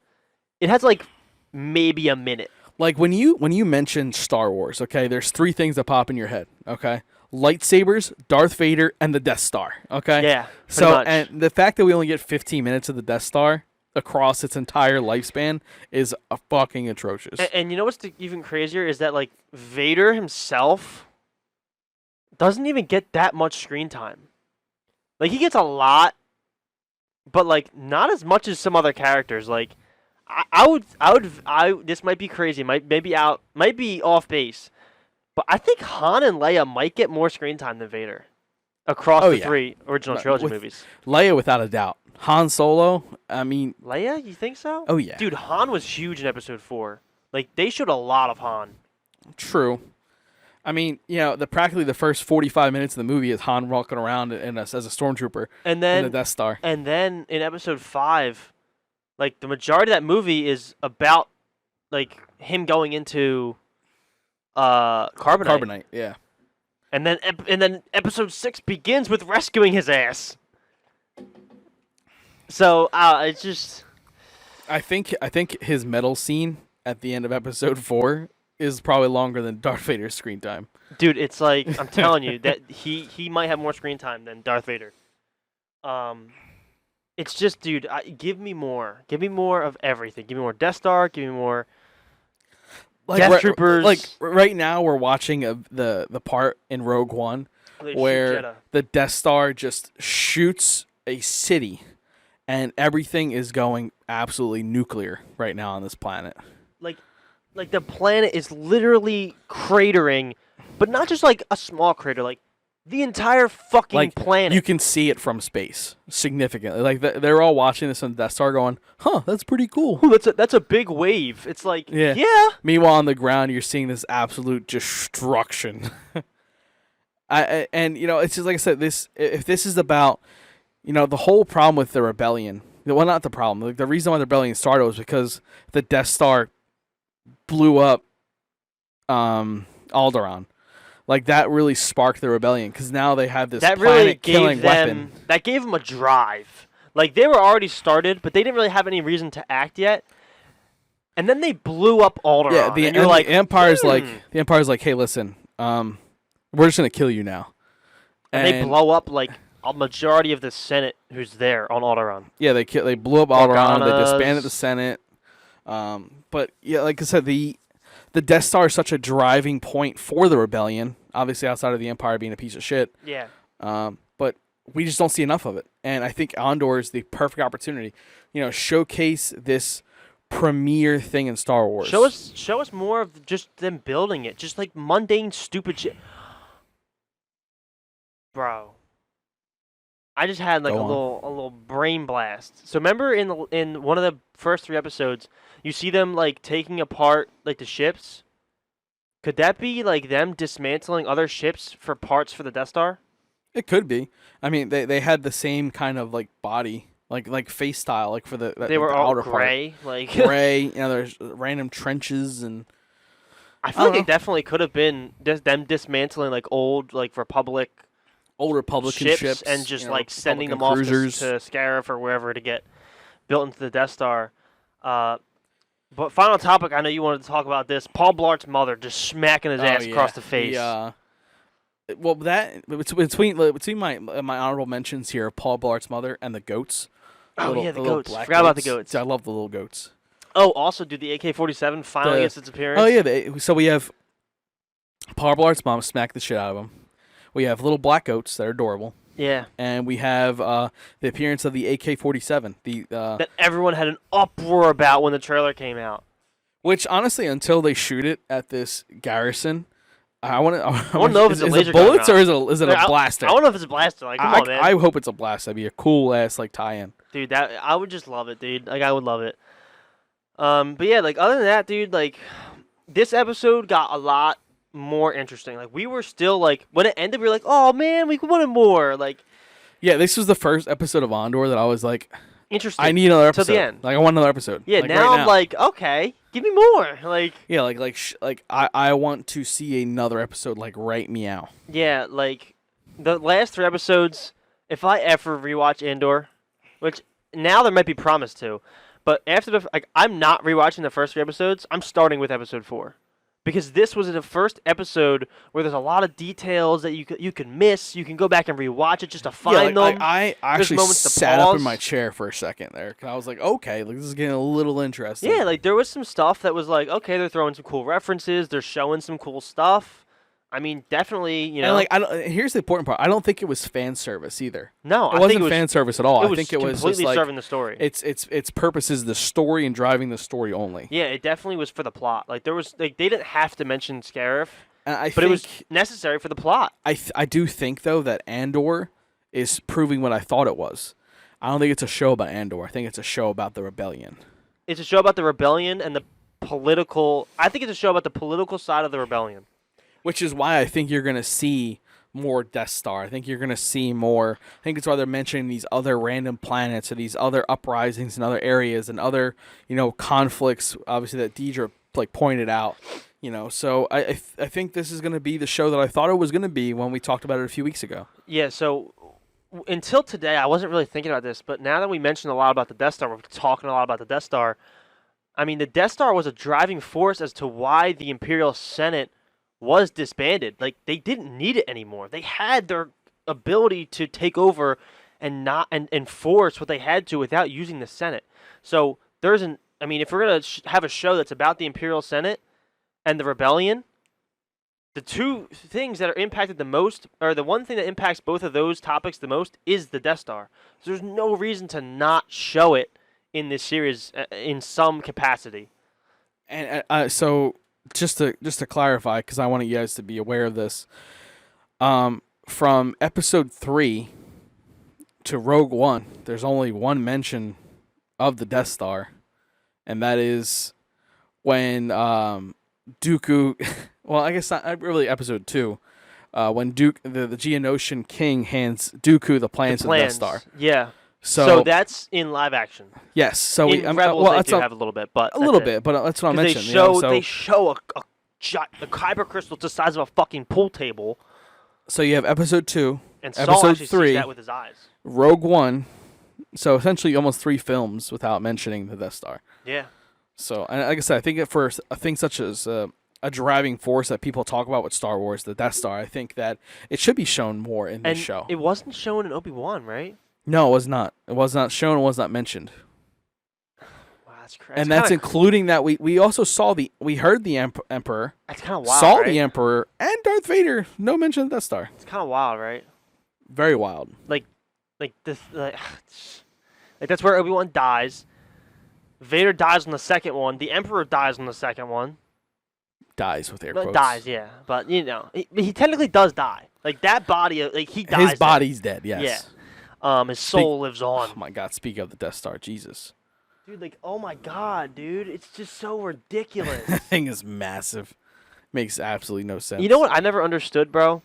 it has like maybe a minute. Like when you mention Star Wars, okay, there's 3 things that pop in your head, okay? Lightsabers, Darth Vader, and the Death Star, okay? Yeah. So, much. and the fact that we only get 15 minutes of the Death Star across its entire lifespan is fucking atrocious. And you know what's even crazier is that like Vader himself doesn't even get that much screen time. Like, he gets a lot, but like not as much as some other characters. Like, this might be crazy, might be off base, but I think Han and Leia might get more screen time than Vader across the 3 original trilogy movies. Leia, without a doubt. Han Solo, I mean... Leia, you think so? Oh, yeah. Dude, Han was huge in Episode 4. Like, they showed a lot of Han. True. I mean, you know, practically the first 45 minutes of the movie is Han walking around as a stormtrooper and then in the Death Star. And then in Episode 5, like, the majority of that movie is about, like, him going into Carbonite. Carbonite, yeah. And then Episode 6 begins with rescuing his ass. So, it's just... I think his medal scene at the end of Episode 4 is probably longer than Darth Vader's screen time. Dude, it's like, I'm telling you, that he might have more screen time than Darth Vader. It's just, dude, give me more. Give me more of everything. Give me more Death Star. Give me more Death Troopers. Like, right now we're watching the part in Rogue One where the Death Star just shoots a city and everything is going absolutely nuclear right now on this planet. Like the planet is literally cratering, but not just like a small crater, like the entire fucking planet. You can see it from space significantly. Like they're all watching this on Death Star going, huh, that's pretty cool. Ooh, that's a big wave. It's like, yeah. Meanwhile, on the ground, you're seeing this absolute destruction. And you know, it's just like I said, if this is about, you know, the whole problem with the rebellion, well, not the problem, like the reason why the rebellion started was because the Death Star blew up Alderaan. Like, that really sparked the rebellion because now they have this planet-killing weapon. That gave them a drive. Like, they were already started, but they didn't really have any reason to act yet. And then they blew up Alderaan. Yeah, and you're like, the Empire's like, hey, listen, we're just gonna kill you now. And they blow up like a majority of the Senate who's there on Alderaan. Yeah, they blew up Alderaan. They disbanded the Senate. But yeah, like I said, the Death Star is such a driving point for the rebellion. Obviously, outside of the Empire being a piece of shit. Yeah. But we just don't see enough of it, and I think Andor is the perfect opportunity. You know, showcase this premier thing in Star Wars. Show us more of just them building it, just like mundane, stupid shit, bro. I just had like Go a on. little brain blast. So remember in one of the first 3 episodes, you see them like taking apart like the ships. Could that be like them dismantling other ships for parts for the Death Star? It could be. I mean, they had the same kind of like body, like face style, like for They were the all outer gray, like gray. There's random trenches and I feel like it definitely could have been them dismantling like old like Republic old Republican ships and just like sending them Republican off cruisers. to Scarif or wherever to get built into the Death Star. But final topic, I know you wanted to talk about this. Paul Blart's mother just smacking his ass across the face. Well, that between my honorable mentions here, Paul Blart's mother and the goats. Oh yeah, the goats. Black Forgot about the goats. I love the little goats. Oh, also, dude, the AK-47 finally gets its appearance. Oh yeah, so we have Paul Blart's mom smack the shit out of him. We have little black goats that are adorable. Yeah. And we have the appearance of the AK-47. That everyone had an uproar about when the trailer came out. Which, honestly, until they shoot it at this garrison, I want to know if it's a laser gun bullets or or is it a blaster? I don't know if it's a blaster. Like, come on, man. I hope it's a blast. That'd be a cool ass like tie-in. Dude, I would just love it, dude. Like, I would love it. But yeah, like other than that, dude, like this episode got a lot more interesting. Like we were still like when it ended, we were like, oh man, we wanted more. Like, yeah, this was the first episode of Andor that I was like, interesting. I need another episode. Till the end. Like I want another episode. Yeah, like, now right I'm like, okay, give me more. Like, yeah, I want to see another episode. Like right meow. Yeah, like the last 3 episodes. If I ever rewatch Andor, which now there might be promise to. But after I'm not rewatching the first 3 episodes. I'm starting with episode 4, because this was the first episode where there's a lot of details that you can miss. You can go back and rewatch it just to find them. I actually sat up in my chair for a second there. 'Cause I was like, okay, like this is getting a little interesting. Yeah, like there was some stuff that was like, okay, they're throwing some cool references. They're showing some cool stuff. I mean, definitely, you know. And here's the important part. I don't think it was fan service either. No, it wasn't fan service at all. I think it was completely just like serving the story. Its purpose is the story and driving the story only. Yeah, it definitely was for the plot. Like there was, like they didn't have to mention Scarif, but it was necessary for the plot. I do think though that Andor is proving what I thought it was. I don't think it's a show about Andor. I think it's a show about the rebellion. It's a show about the rebellion and the political. I think it's a show about the political side of the rebellion. Which is why I think you're going to see more Death Star. I think you're going to see more. I think it's why they're mentioning these other random planets or these other uprisings in other areas and other, conflicts, obviously, that Deidre pointed out. So I think this is going to be the show that I thought it was going to be when we talked about it a few weeks ago. Yeah, so until today, I wasn't really thinking about this, but now that we mentioned a lot about the Death Star, we're talking a lot about the Death Star. I mean, the Death Star was a driving force as to why the Imperial Senate was disbanded. Like, they didn't need it anymore. They had their ability to take over and not and enforce what they had to without using the Senate. So if we're gonna have a show that's about the Imperial Senate and the rebellion, the two things that are impacted the most, or the one thing that impacts both of those topics the most, is the Death Star. So there's no reason to not show it in this series in some capacity. And so. Just to clarify, because I want you guys to be aware of this, from episode 3 to Rogue One, there's only one mention of the Death Star, and that is when Dooku. Well, I guess not really episode 2. When the Geonosian King hands Dooku the plans of the Death Star. Yeah. So that's in live action. Yes. So Rebels they do have a little bit, but that's what I mentioned. They show a kyber crystal the size of a fucking pool table. So you have episode 2, and Saul episode actually 3, sees that with his eyes. Rogue One. So essentially, almost 3 films without mentioning the Death Star. Yeah. So, and like I said, I think for a thing such as a driving force that people talk about with Star Wars, the Death Star, I think that it should be shown more in this show. It wasn't shown in Obi-Wan, right? No, it was not. It was not shown. It was not mentioned. Wow, that's crazy. And that's including that we also saw we heard the Emperor. That's kind of wild. Saw right? the Emperor and Darth Vader. No mention of the Death Star. It's kind of wild, right? Very wild. Like that's where Obi-Wan dies. Vader dies on the second one. The Emperor dies on the second one. Dies with air No, quotes. dies, yeah. But, you know, he technically does die. Like, that body, like, he dies. His body's dead, yes. Yeah. His soul lives on. Oh, my God. Speak of the Death Star. Jesus. Dude, like, oh, my God, dude. It's just so ridiculous. That thing is massive. Makes absolutely no sense. You know what I never understood, bro?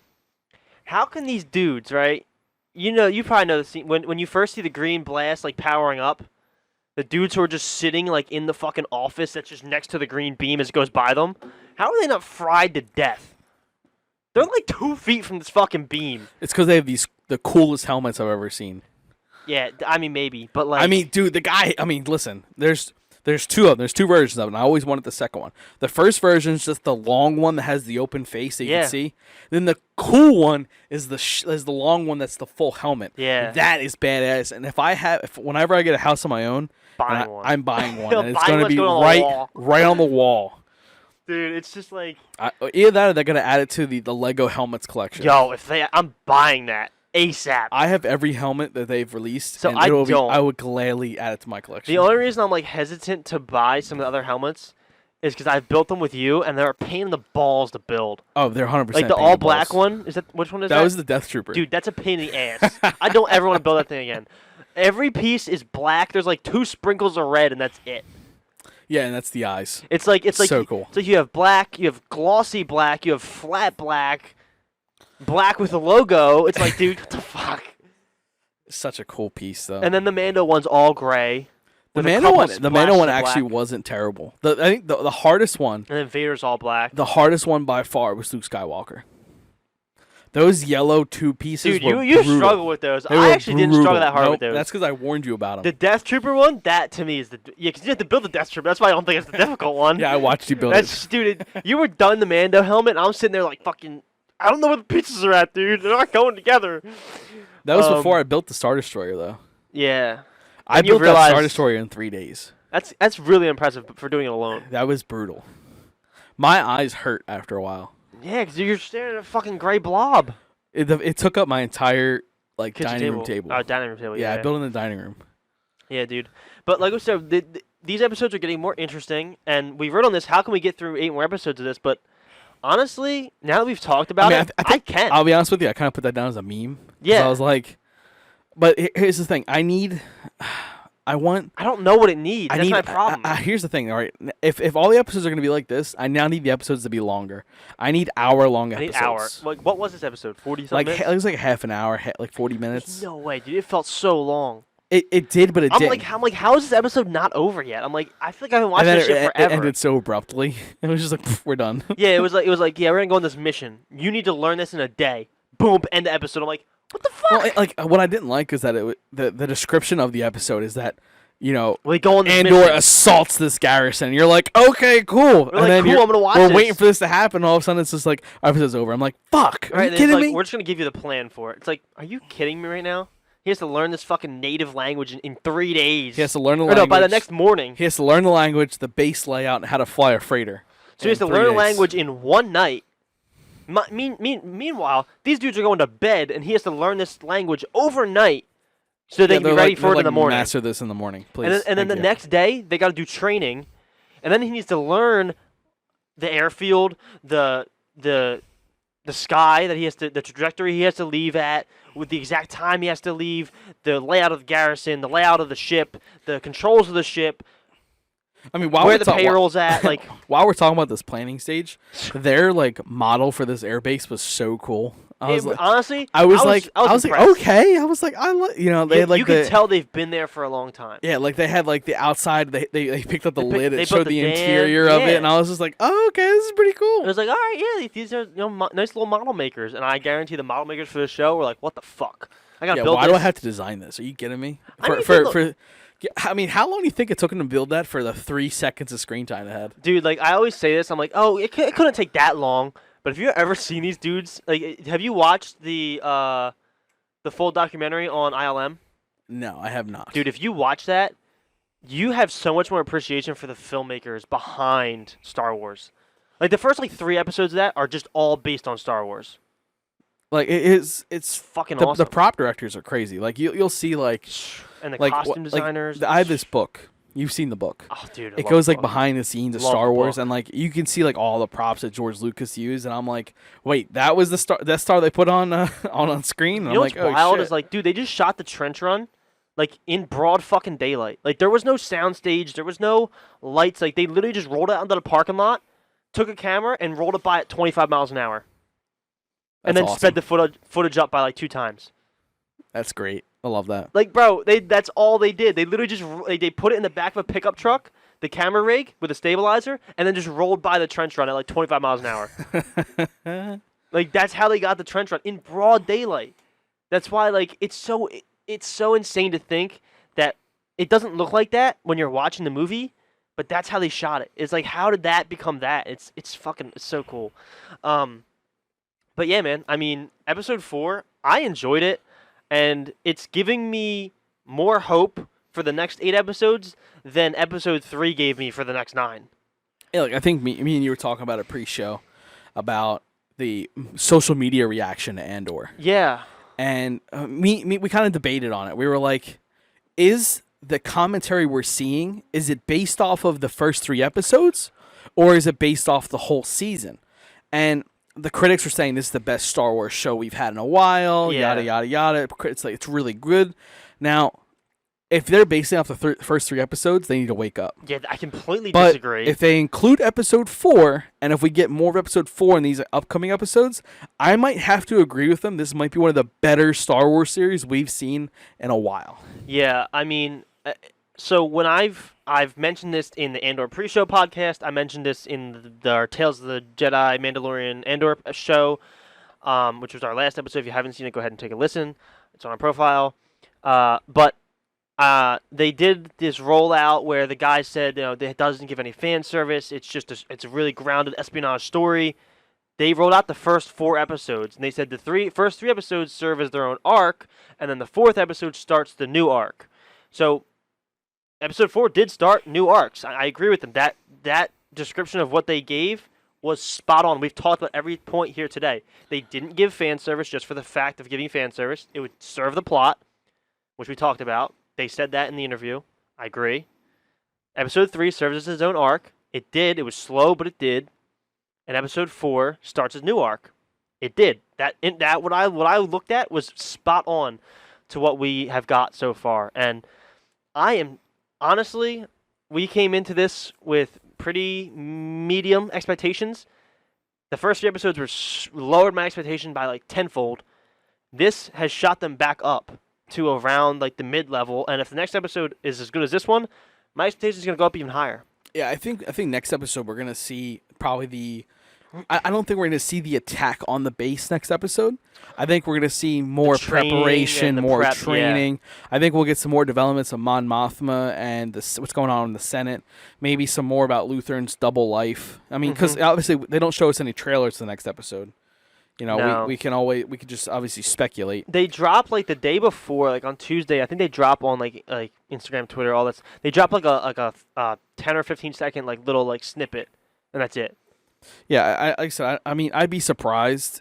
How can these dudes, right? You know, you probably know the scene. When you first see the green blast, like, powering up, the dudes who are just sitting, like, in the fucking office that's just next to the green beam as it goes by them, how are they not fried to death? They're like 2 feet from this fucking beam. It's because they have the coolest helmets I've ever seen. Yeah, I mean, maybe, but like... I mean, dude, the guy... I mean, listen, there's two of them. There's two versions of it, and I always wanted the second one. The first version is just the long one that has the open face that you can see. Then the cool one is the long one that's the full helmet. Yeah. That is badass. And whenever I get a house on my own, I'm buying one. And it's going to be right on the wall. Dude, it's just like... Either that or they're going to add it to the Lego helmets collection. Yo, I'm buying that ASAP. I have every helmet that they've released, so and I I would gladly add it to my collection. The only reason I'm like hesitant to buy some of the other helmets is because I've built them with you, and they're a pain in the balls to build. Oh, they're 100%. Like the all black one. Is that which one is that? That was the Death Trooper. Dude, that's a pain in the ass. I don't ever want to build that thing again. Every piece is black. There's like 2 sprinkles of red, and that's it. Yeah, and that's the eyes. It's like so cool. So you have black, you have glossy black, you have flat black, black with a logo. It's like, dude, what the fuck? Such a cool piece, though. And then the Mando one's all gray. The Mando one actually wasn't terrible. I think the hardest one. And then Vader's all black. The hardest one by far was Luke Skywalker. Those yellow 2 pieces Dude, were you brutal. struggle with those. I actually didn't struggle that hard with those. That's because I warned you about them. The Death Trooper one, that to me is because you have to build the Death Trooper. That's why I don't think it's the difficult one. Yeah, I watched you build it. Dude, you were done the Mando helmet, and I'm sitting there like fucking. I don't know where the pieces are at, dude. They're not going together. That was before I built the Star Destroyer, though. Yeah. I built that Star Destroyer in 3 days. That's really impressive for doing it alone. That was brutal. My eyes hurt after a while. Yeah, because you're staring at a fucking gray blob. It took up my entire dining room table. Oh, dining room table. Yeah, Yeah, I built in the dining room. Yeah, dude. But like I said, these episodes are getting more interesting, and we wrote on this. How can we get through 8 more episodes of this? But honestly, now that we've talked about it, I can. I'll be honest with you. I kind of put that down as a meme. Yeah. I was like, but here's the thing. I don't know what it needs. That's my problem. Here's the thing. All right, if all the episodes are going to be like this, I now need the episodes to be longer. I need hour-long episodes. Hour. Like, what was this episode? 40-something minutes? It was like half an hour, like 40 minutes. There's no way, dude. It felt so long. It did, but it didn't. I'm like, how is this episode not over yet? I'm like, I feel like I've been watching this shit forever. It ended so abruptly. It was just like, we're done. Yeah, it was like, yeah, we're gonna go on this mission. You need to learn this in a day. Boom, end the episode. I'm like, what the fuck? Well, what I didn't like is that the description of the episode is that, we go on this Andor mission. assaults this garrison. You're like, okay, cool. We're like, cool, I'm gonna watch We're this. waiting for this to happen. All of a sudden, it's just like, episode's over. I'm like, fuck. Are you kidding me? We're just gonna give you the plan for it. It's like, are you kidding me right now? He has to learn this fucking native language in 3 days. He has to learn the language. No, by the next morning. He has to learn the language, the base layout, and how to fly a freighter. So he has to learn the language in 1 night. Meanwhile, these dudes are going to bed, and he has to learn this language overnight so they can be ready for it in the morning. Master this in the morning, please. And then the next day, they got to do training, and then he needs to learn the airfield, the sky that he has to, the trajectory he has to leave at, with the exact time he has to leave, the layout of the garrison, the layout of the ship, the controls of the ship. I mean, where the payroll's at, like while we're talking about this planning stage, their model for this airbase was so cool. Honestly, I was like, okay. I was like, they had you can tell they've been there for a long time. Yeah, like they had the outside. They picked up the lid. It showed the interior of it, and I was just like, oh, okay, this is pretty cool. It was like, all right, yeah, these are nice little model makers, and I guarantee the model makers for the show were like, what the fuck? I gotta build. Why do I have to design this? Are you kidding me? I mean, how long do you think it took them to build that for the 3 seconds of screen time they had? Dude, like, I always say this. I'm like, oh, it couldn't take that long. But have you ever seen these dudes? Like, have you watched the full documentary on ILM? No, I have not. Dude, if you watch that, you have so much more appreciation for the filmmakers behind Star Wars. Like, the first, 3 episodes of that are just all based on Star Wars. Like, it's fucking awesome. The prop directors are crazy. Like, you'll see, and the costume designers. I have this book You've seen the book. Oh, dude, I It love goes the like book. behind the scenes of Love Star the Wars, book. and like you can see like all the props that George Lucas used, and I'm like, wait, that was the star they put on on screen. And You I'm know like, what's oh wild shit. is like, dude, they just shot the trench run, like in broad fucking daylight. Like there was no sound stage, there was no lights. Like they literally just rolled it onto the parking lot, took a camera and rolled it by at 25 miles an hour, and That's then awesome. sped the footage up by like 2 times. That's great. I love that. Like, bro, that's all they did. They literally just they put it in the back of a pickup truck, the camera rig with a stabilizer, and then just rolled by the trench run at like 25 miles an hour. Like that's how they got the trench run in broad daylight. That's why like it's so insane to think that it doesn't look like that when you're watching the movie, but that's how they shot it. It's like how did that become that? It's so cool. But yeah, man. I mean, episode 4, I enjoyed it, and it's giving me more hope for the next 8 episodes than episode 3 gave me for the next 9. Yeah, like I think me and you were talking about a pre-show about the social media reaction to Andor, Yeah. and we kind of debated on it. We were like, is the commentary we're seeing, is it based off of the first 3 episodes, or is it based off the whole season? And the critics were saying this is the best Star Wars show we've had in a while. Yeah. Yada yada yada. It's like it's really good. Now, if they're basing off the first 3 episodes, they need to wake up. Yeah, I completely But disagree. if they include episode 4, and if we get more of episode 4 in these upcoming episodes, I might have to agree with them. This might be one of the better Star Wars series we've seen in a while. Yeah, I mean, so when I've mentioned this in the Andor pre-show podcast, I mentioned this in our Tales of the Jedi Mandalorian Andor show, which was our last episode. If you haven't seen it, go ahead and take a listen. It's on our profile. But they did this rollout where the guy said, it doesn't give any fan service. It's just it's a really grounded espionage story. They rolled out the first 4 episodes, and they said the first three episodes serve as their own arc, and then the 4th episode starts the new arc. So, episode 4 did start new arcs. I agree with them. That description of what they gave was spot on. We've talked about every point here today. They didn't give fan service just for the fact of giving fan service. It would serve the plot, which we talked about. They said that in the interview. I agree. Episode 3 serves as its own arc. It did. It was slow, but it did. And episode 4 starts its new arc. It did. That what I looked at was spot on to what we have got so far. And I am honestly, we came into this with pretty medium expectations. The first 3 episodes were lowered my expectation by like tenfold. This has shot them back up to around like the mid-level, and if the next episode is as good as this one, my expectation is going to go up even higher. Yeah, I think next episode we're gonna see probably the. I don't think we're gonna see the attack on the base next episode. I think we're gonna see more preparation, more training. Yeah. I think we'll get some more developments of Mon Mothma and what's going on in the Senate. Maybe some more about Luthern's double life. I mean, because obviously they don't show us any trailers to the next episode. No. we can just obviously speculate. They drop like the day before, like on Tuesday. I think they drop on like Instagram, Twitter, all that. They drop like a 10 or 15 second like little like snippet, and that's it. Yeah, like I said, I mean, I'd be surprised.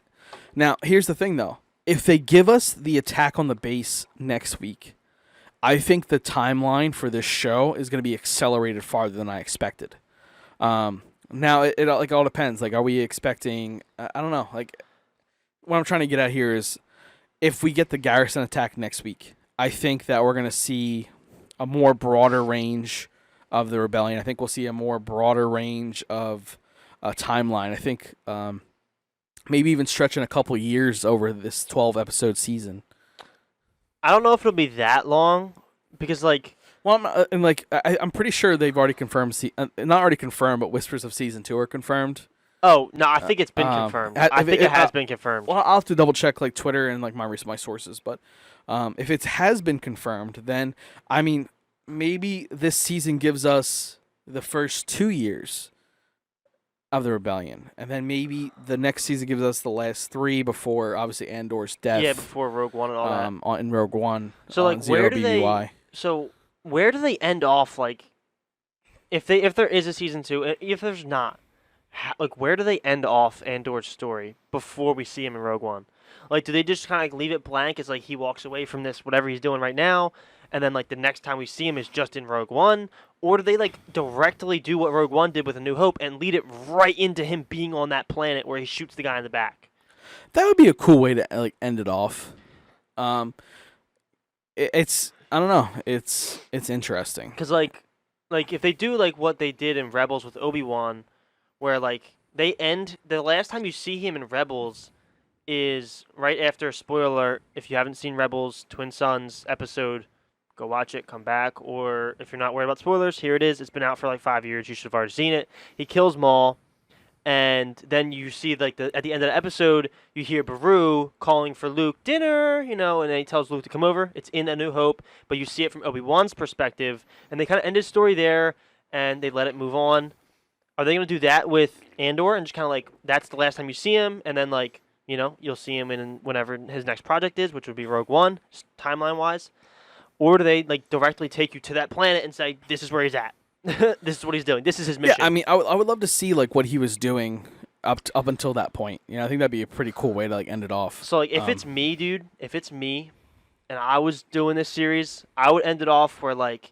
Now, here's the thing though: if they give us the attack on the base next week, I think the timeline for this show is going to be accelerated farther than I expected. Now it like all depends. Like, are we expecting? I don't know. Like, what I'm trying to get at here is, if we get the Garrison attack next week, I think that we're going to see a more broader range of the rebellion. I think we'll see a more broader range of timeline. I think maybe even stretching a couple years over this 12-episode season. I don't know if it'll be that long because like. Well, I'm pretty sure they've already confirmed. Not already confirmed, but whispers of season 2 are confirmed. Oh no, I think it's been confirmed. I think it has been confirmed. Well, I'll have to double check like Twitter and like my sources, but if it has been confirmed, then I mean maybe this season gives us the first 2 years of the rebellion, and then maybe the next season gives us the last 3 before obviously Andor's death. Yeah, before Rogue One and all that. In Rogue One. So like, where do BBY. Where do they end off? Like, if there is a season 2, if there's not. Like, where do they end off Andor's story before we see him in Rogue One? Like, do they just kind of like leave it blank as like he walks away from this whatever he's doing right now, and then like the next time we see him is just in Rogue One, or do they like directly do what Rogue One did with A New Hope and lead it right into him being on that planet where he shoots the guy in the back? That would be a cool way to like end it off. It's I don't know. It's interesting. Because like if they do like what they did in Rebels with Obi-Wan, where like they end the last time you see him in Rebels is right after, spoiler alert, if you haven't seen Rebels Twin Suns episode, go watch it, come back, or if you're not worried about spoilers, here it is. It's been out for like 5 years. You should have already seen it. He kills Maul, and then you see like at the end of the episode, you hear Beru calling for Luke, dinner, and then he tells Luke to come over. It's in A New Hope, but you see it from Obi-Wan's perspective, and they kind of end his story there, and they let it move on. Are they going to do that with Andor, and just kind of like, that's the last time you see him, and then like, you'll see him in whenever his next project is, which would be Rogue One, timeline-wise? Or do they like directly take you to that planet and say, this is where he's at? This is what he's doing. This is his mission. Yeah, I mean, I would love to see like what he was doing up until that point. I think that'd be a pretty cool way to like end it off. So like, if it's me, dude, and I was doing this series, I would end it off where like,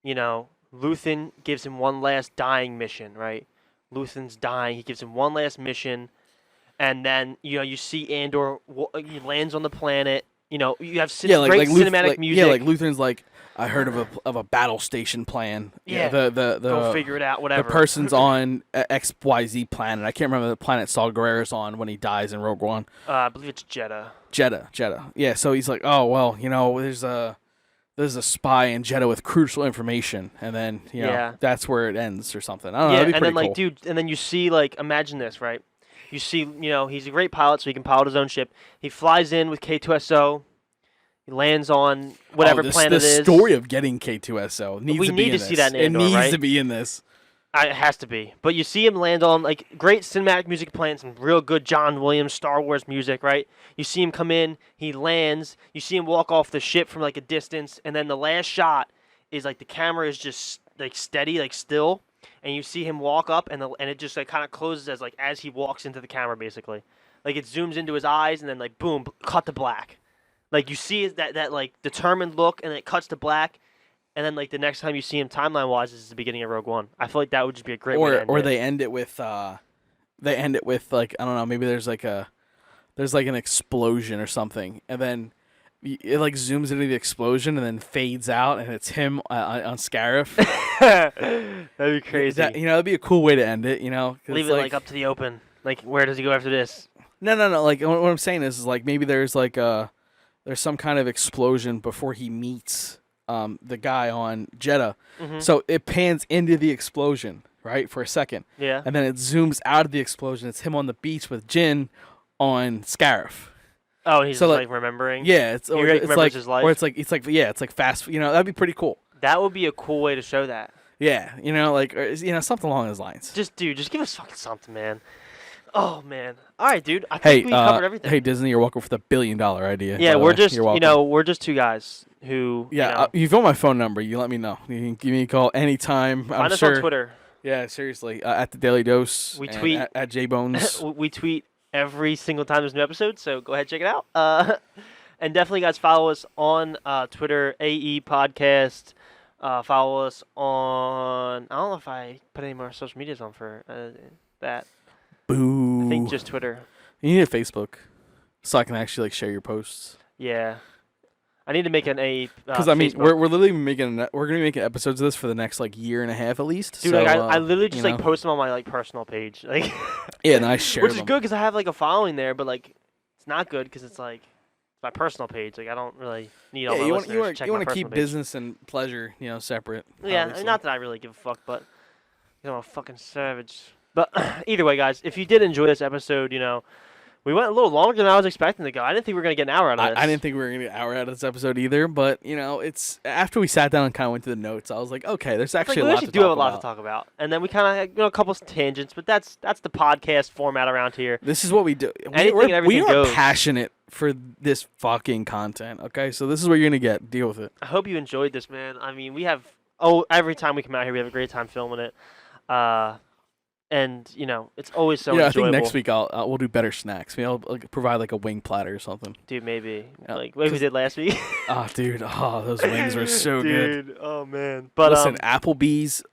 Luthen gives him one last dying mission, right? Luthen's dying. He gives him one last mission, and then you see Andor. He lands on the planet. You have great cinematic music. Yeah, like Luthen's like, I heard of a battle station plan. Yeah, the go figure it out. Whatever. The person's on XYZ planet. I can't remember the planet Saw Gerrera's on when he dies in Rogue One. I believe it's Jeddah. Jeddah. Yeah, so he's like, oh well, there's a spy in Jeddah with crucial information, and then that's where it ends or something. I don't know. That'd be and then cool. like, dude, and then you see like, imagine this, right? You see, he's a great pilot, so he can pilot his own ship. He flies in with K2SO. He lands on whatever planet it is. The story of getting K2SO needs to be in this. See that in Andor, it needs right? to be in this. It has to be. But you see him land on like great cinematic music playing, some real good John Williams Star Wars music, right? You see him come in, he lands, you see him walk off the ship from like a distance, and then the last shot is like the camera is just like steady, like still, and you see him walk up, and it just like kind of closes as he walks into the camera, basically. Like it zooms into his eyes, and then like boom, cut to black. Like you see that like determined look, and it cuts to black, and then like the next time you see him timeline wise is the beginning of Rogue One. I feel like that would just be a great way to end it. They end it with like, I don't know, maybe there's like an explosion or something, and then it like zooms into the explosion and then fades out, and it's him on Scarif. That'd be crazy. That'd be a cool way to end it. Leave it like up to the open. Like, where does he go after this? No. Like what I'm saying is like maybe there's like there's some kind of explosion before he meets the guy on Jeddah. Mm-hmm. So it pans into the explosion, right, for a second. Yeah. And then it zooms out of the explosion. It's him on the beach with Jin on Scarif. Oh, and he's so like remembering. Yeah, it's like his life. Or it's like fast. That'd be pretty cool. That would be a cool way to show that. Yeah, something along those lines. Just give us fucking something, man. Oh man! All right, dude. I think we covered everything. Hey, Disney, you're welcome for the $1 billion idea. Yeah, we're just we're just two guys who. Yeah, you've got my phone number. You let me know. You can give me a call anytime. Find us on Twitter. Yeah, seriously. At the Daily Dose. We tweet at JBones. We tweet every single time there's a new episode, so go ahead and check it out. And definitely, guys, follow us on Twitter, AE Podcast. Follow us on. I don't know if I put any more social medias on for that. Boo. I think just Twitter. You need a Facebook, so I can actually like share your posts. Yeah, I need to make an AE. Because we're literally we're gonna be making episodes of this for the next like year and a half at least. Dude, so, like, I literally just like post them on my like personal page, like. Yeah, and I share which them. is good because I have like a following there, but like it's not good because it's like it's my personal page. Like I don't really need all my listeners to check my personal page. You want to keep business and pleasure, separate. Yeah, obviously. Not that I really give a fuck, but I'm a fucking savage. But either way, guys, if you did enjoy this episode, we went a little longer than I was expecting to go. I didn't think we were going to get an hour out of this. I didn't think we were going to get an hour out of this episode either, but, it's after we sat down and kind of went through the notes, I was like, okay, there's actually a lot to talk about. We do have a lot to talk about. And then we kind of, a couple tangents, but that's the podcast format around here. This is what we do. We are passionate for this fucking content, okay? So this is what you're going to get. Deal with it. I hope you enjoyed this, man. I mean, we have, every time we come out here, we have a great time filming it. and it's always so I enjoyable. think next week we'll do better snacks. Maybe I'll provide like a wing platter or something. Dude, maybe Yeah, like we did last week. Oh, dude, those wings were so good. Dude, oh man. But listen, Applebee's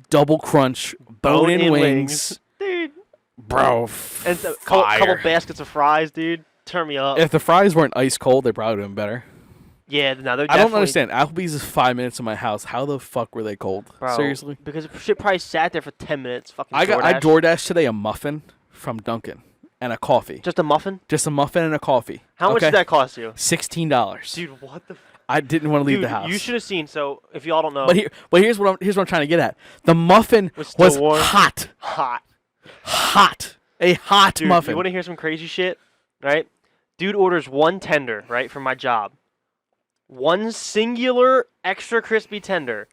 double crunch bone-in wings, dude. Bro, And a fire. couple baskets of fries, dude. Turn me up. If the fries weren't ice cold, they probably would have been better. Yeah, no, they're I don't definitely- understand. Applebee's is 5 minutes from my house. How the fuck were they cold? Bro, Seriously? because shit probably sat there for 10 minutes. Fucking I DoorDash. DoorDashed today a muffin from Dunkin' and a coffee. Just a muffin? Just a muffin and a coffee. How much did that cost you? $16. Dude, what the? I didn't want to leave Dude, the house. you should have seen. So, if y'all don't know, But here's what I'm trying to get at. The muffin Was still was warm? hot. hot. A hot Dude, muffin. you want to hear some crazy shit? Right? Dude orders one tender, right, from my job. One singular extra crispy tender.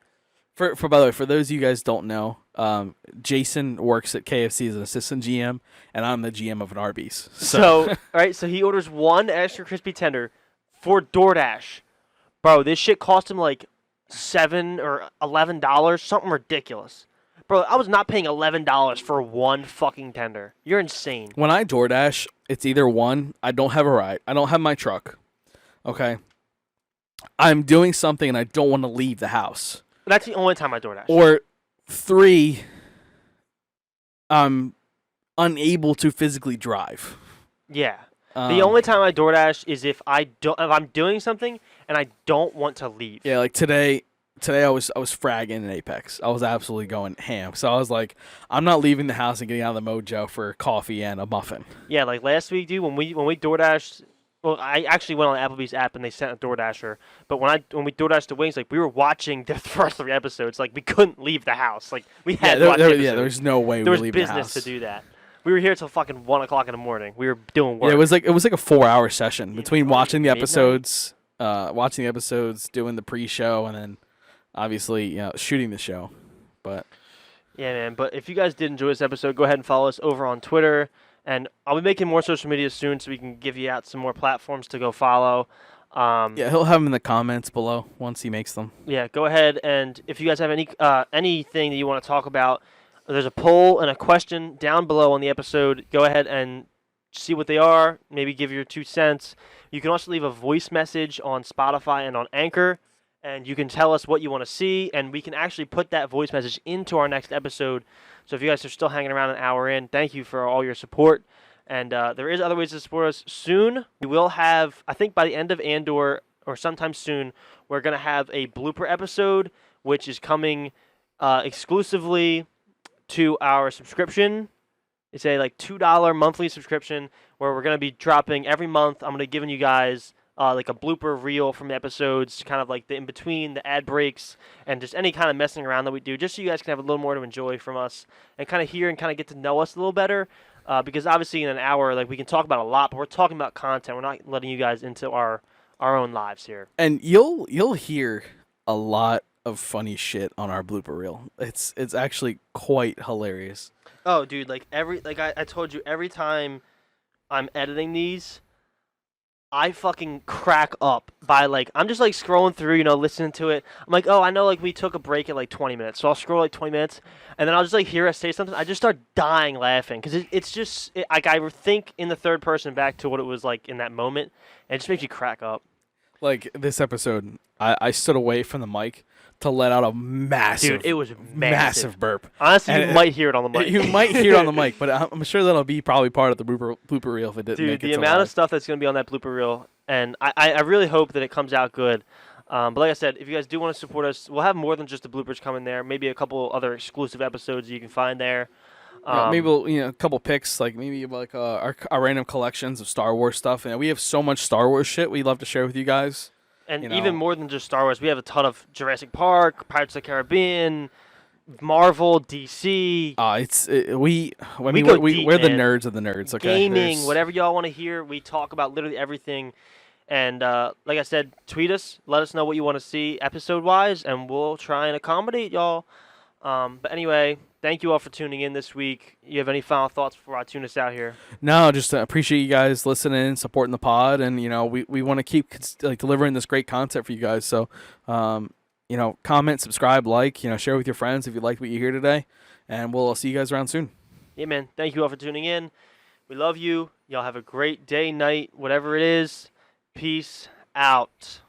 For by the way, for those of you guys don't know, Jason works at KFC as an assistant GM, and I'm the GM of an Arby's. So right, so he orders one extra crispy tender for DoorDash. Bro, this shit cost him like $7 or $11, something ridiculous. Bro, I was not paying $11 for one fucking tender. You're insane. when I DoorDash, it's either one, I don't have a ride, I don't have my truck, okay? I'm doing something and I don't want to leave the house. That's the only time I DoorDash. Or 3, I'm unable to physically drive. Yeah. The only time I DoorDash is if I'm doing something and I don't want to leave. Yeah, like today I was fragging in Apex. I was absolutely going ham. So I was like, I'm not leaving the house and getting out of the mojo for coffee and a muffin. Yeah, like last week, dude, when we DoorDashed. Well, I actually went on Applebee's app and they sent a DoorDasher. But when we DoorDashed the wings, like we were watching the first 3 episodes. Like we couldn't leave the house. Like we had to watch the episodes. There's no way There we was leave the business house. to do that. We were here till fucking 1 o'clock in the morning. We were doing work. Yeah, it was like a 4-hour session between probably watching the midnight. episodes, doing the pre-show, and then obviously shooting the show. But Yeah, man. But if you guys did enjoy this episode, go ahead and follow us over on Twitter. And I'll be making more social media soon so we can give you out some more platforms to go follow. yeah, he'll have them in the comments below once he makes them. Yeah, go ahead. And if you guys have anything that you want to talk about, there's a poll and a question down below on the episode. Go ahead and see what they are. Maybe give your 2 cents. You can also leave a voice message on Spotify and on Anchor. And you can tell us what you want to see, and we can actually put that voice message into our next episode. So if you guys are still hanging around an hour in, thank you for all your support. And there is other ways to support us. Soon, we will have, I think by the end of Andor, or sometime soon, we're going to have a blooper episode, which is coming exclusively to our subscription. It's a like $2 monthly subscription where we're going to be dropping every month. I'm going to be giving you guys like a blooper reel from the episodes, kind of like the in-between, the ad breaks, and just any kind of messing around that we do, just so you guys can have a little more to enjoy from us and kind of hear and kind of get to know us a little better. Because obviously in an hour, like we can talk about a lot, but we're talking about content. We're not letting you guys into our own lives here. And you'll hear a lot of funny shit on our blooper reel. It's actually quite hilarious. Oh, dude, like I told you, every time I'm editing these, I fucking crack up by I'm just scrolling through, listening to it. I'm like, oh, I know we took a break at 20 minutes. So I'll scroll 20 minutes and then I'll just hear us say something. I just start dying laughing because it's just I think in the third person back to what it was like in that moment. And it just makes you crack up. Like this episode, I stood away from the mic to let out a massive, Dude, it was massive burp. Honestly, And you might hear it on the mic. You might hear it on the mic, but I'm sure that'll be probably part of the blooper reel if it didn't Dude, make it the to amount live. of stuff that's going to be on that blooper reel, and I really hope that it comes out good. But like I said, if you guys do want to support us, we'll have more than just the bloopers coming there. Maybe a couple other exclusive episodes you can find there. Maybe we'll, a couple picks, maybe our random collections of Star Wars stuff. And we have so much Star Wars shit we'd love to share with you guys. And even more than just Star Wars, we have a ton of Jurassic Park, Pirates of the Caribbean, Marvel, DC. We're go the deep, nerds man. of the nerds. Okay, Gaming, whatever y'all want to hear, we talk about literally everything. And like I said, tweet us, let us know what you want to see episode-wise, and we'll try and accommodate y'all. But anyway, thank you all for tuning in this week. You have any final thoughts before I tune us out here? No, just appreciate you guys listening, supporting the pod, and we want to keep delivering this great content for you guys. So, comment, subscribe, share with your friends if you liked what you hear today, and we'll see you guys around soon. Yeah, man. Thank you all for tuning in. We love you. Y'all have a great day, night, whatever it is. Peace out.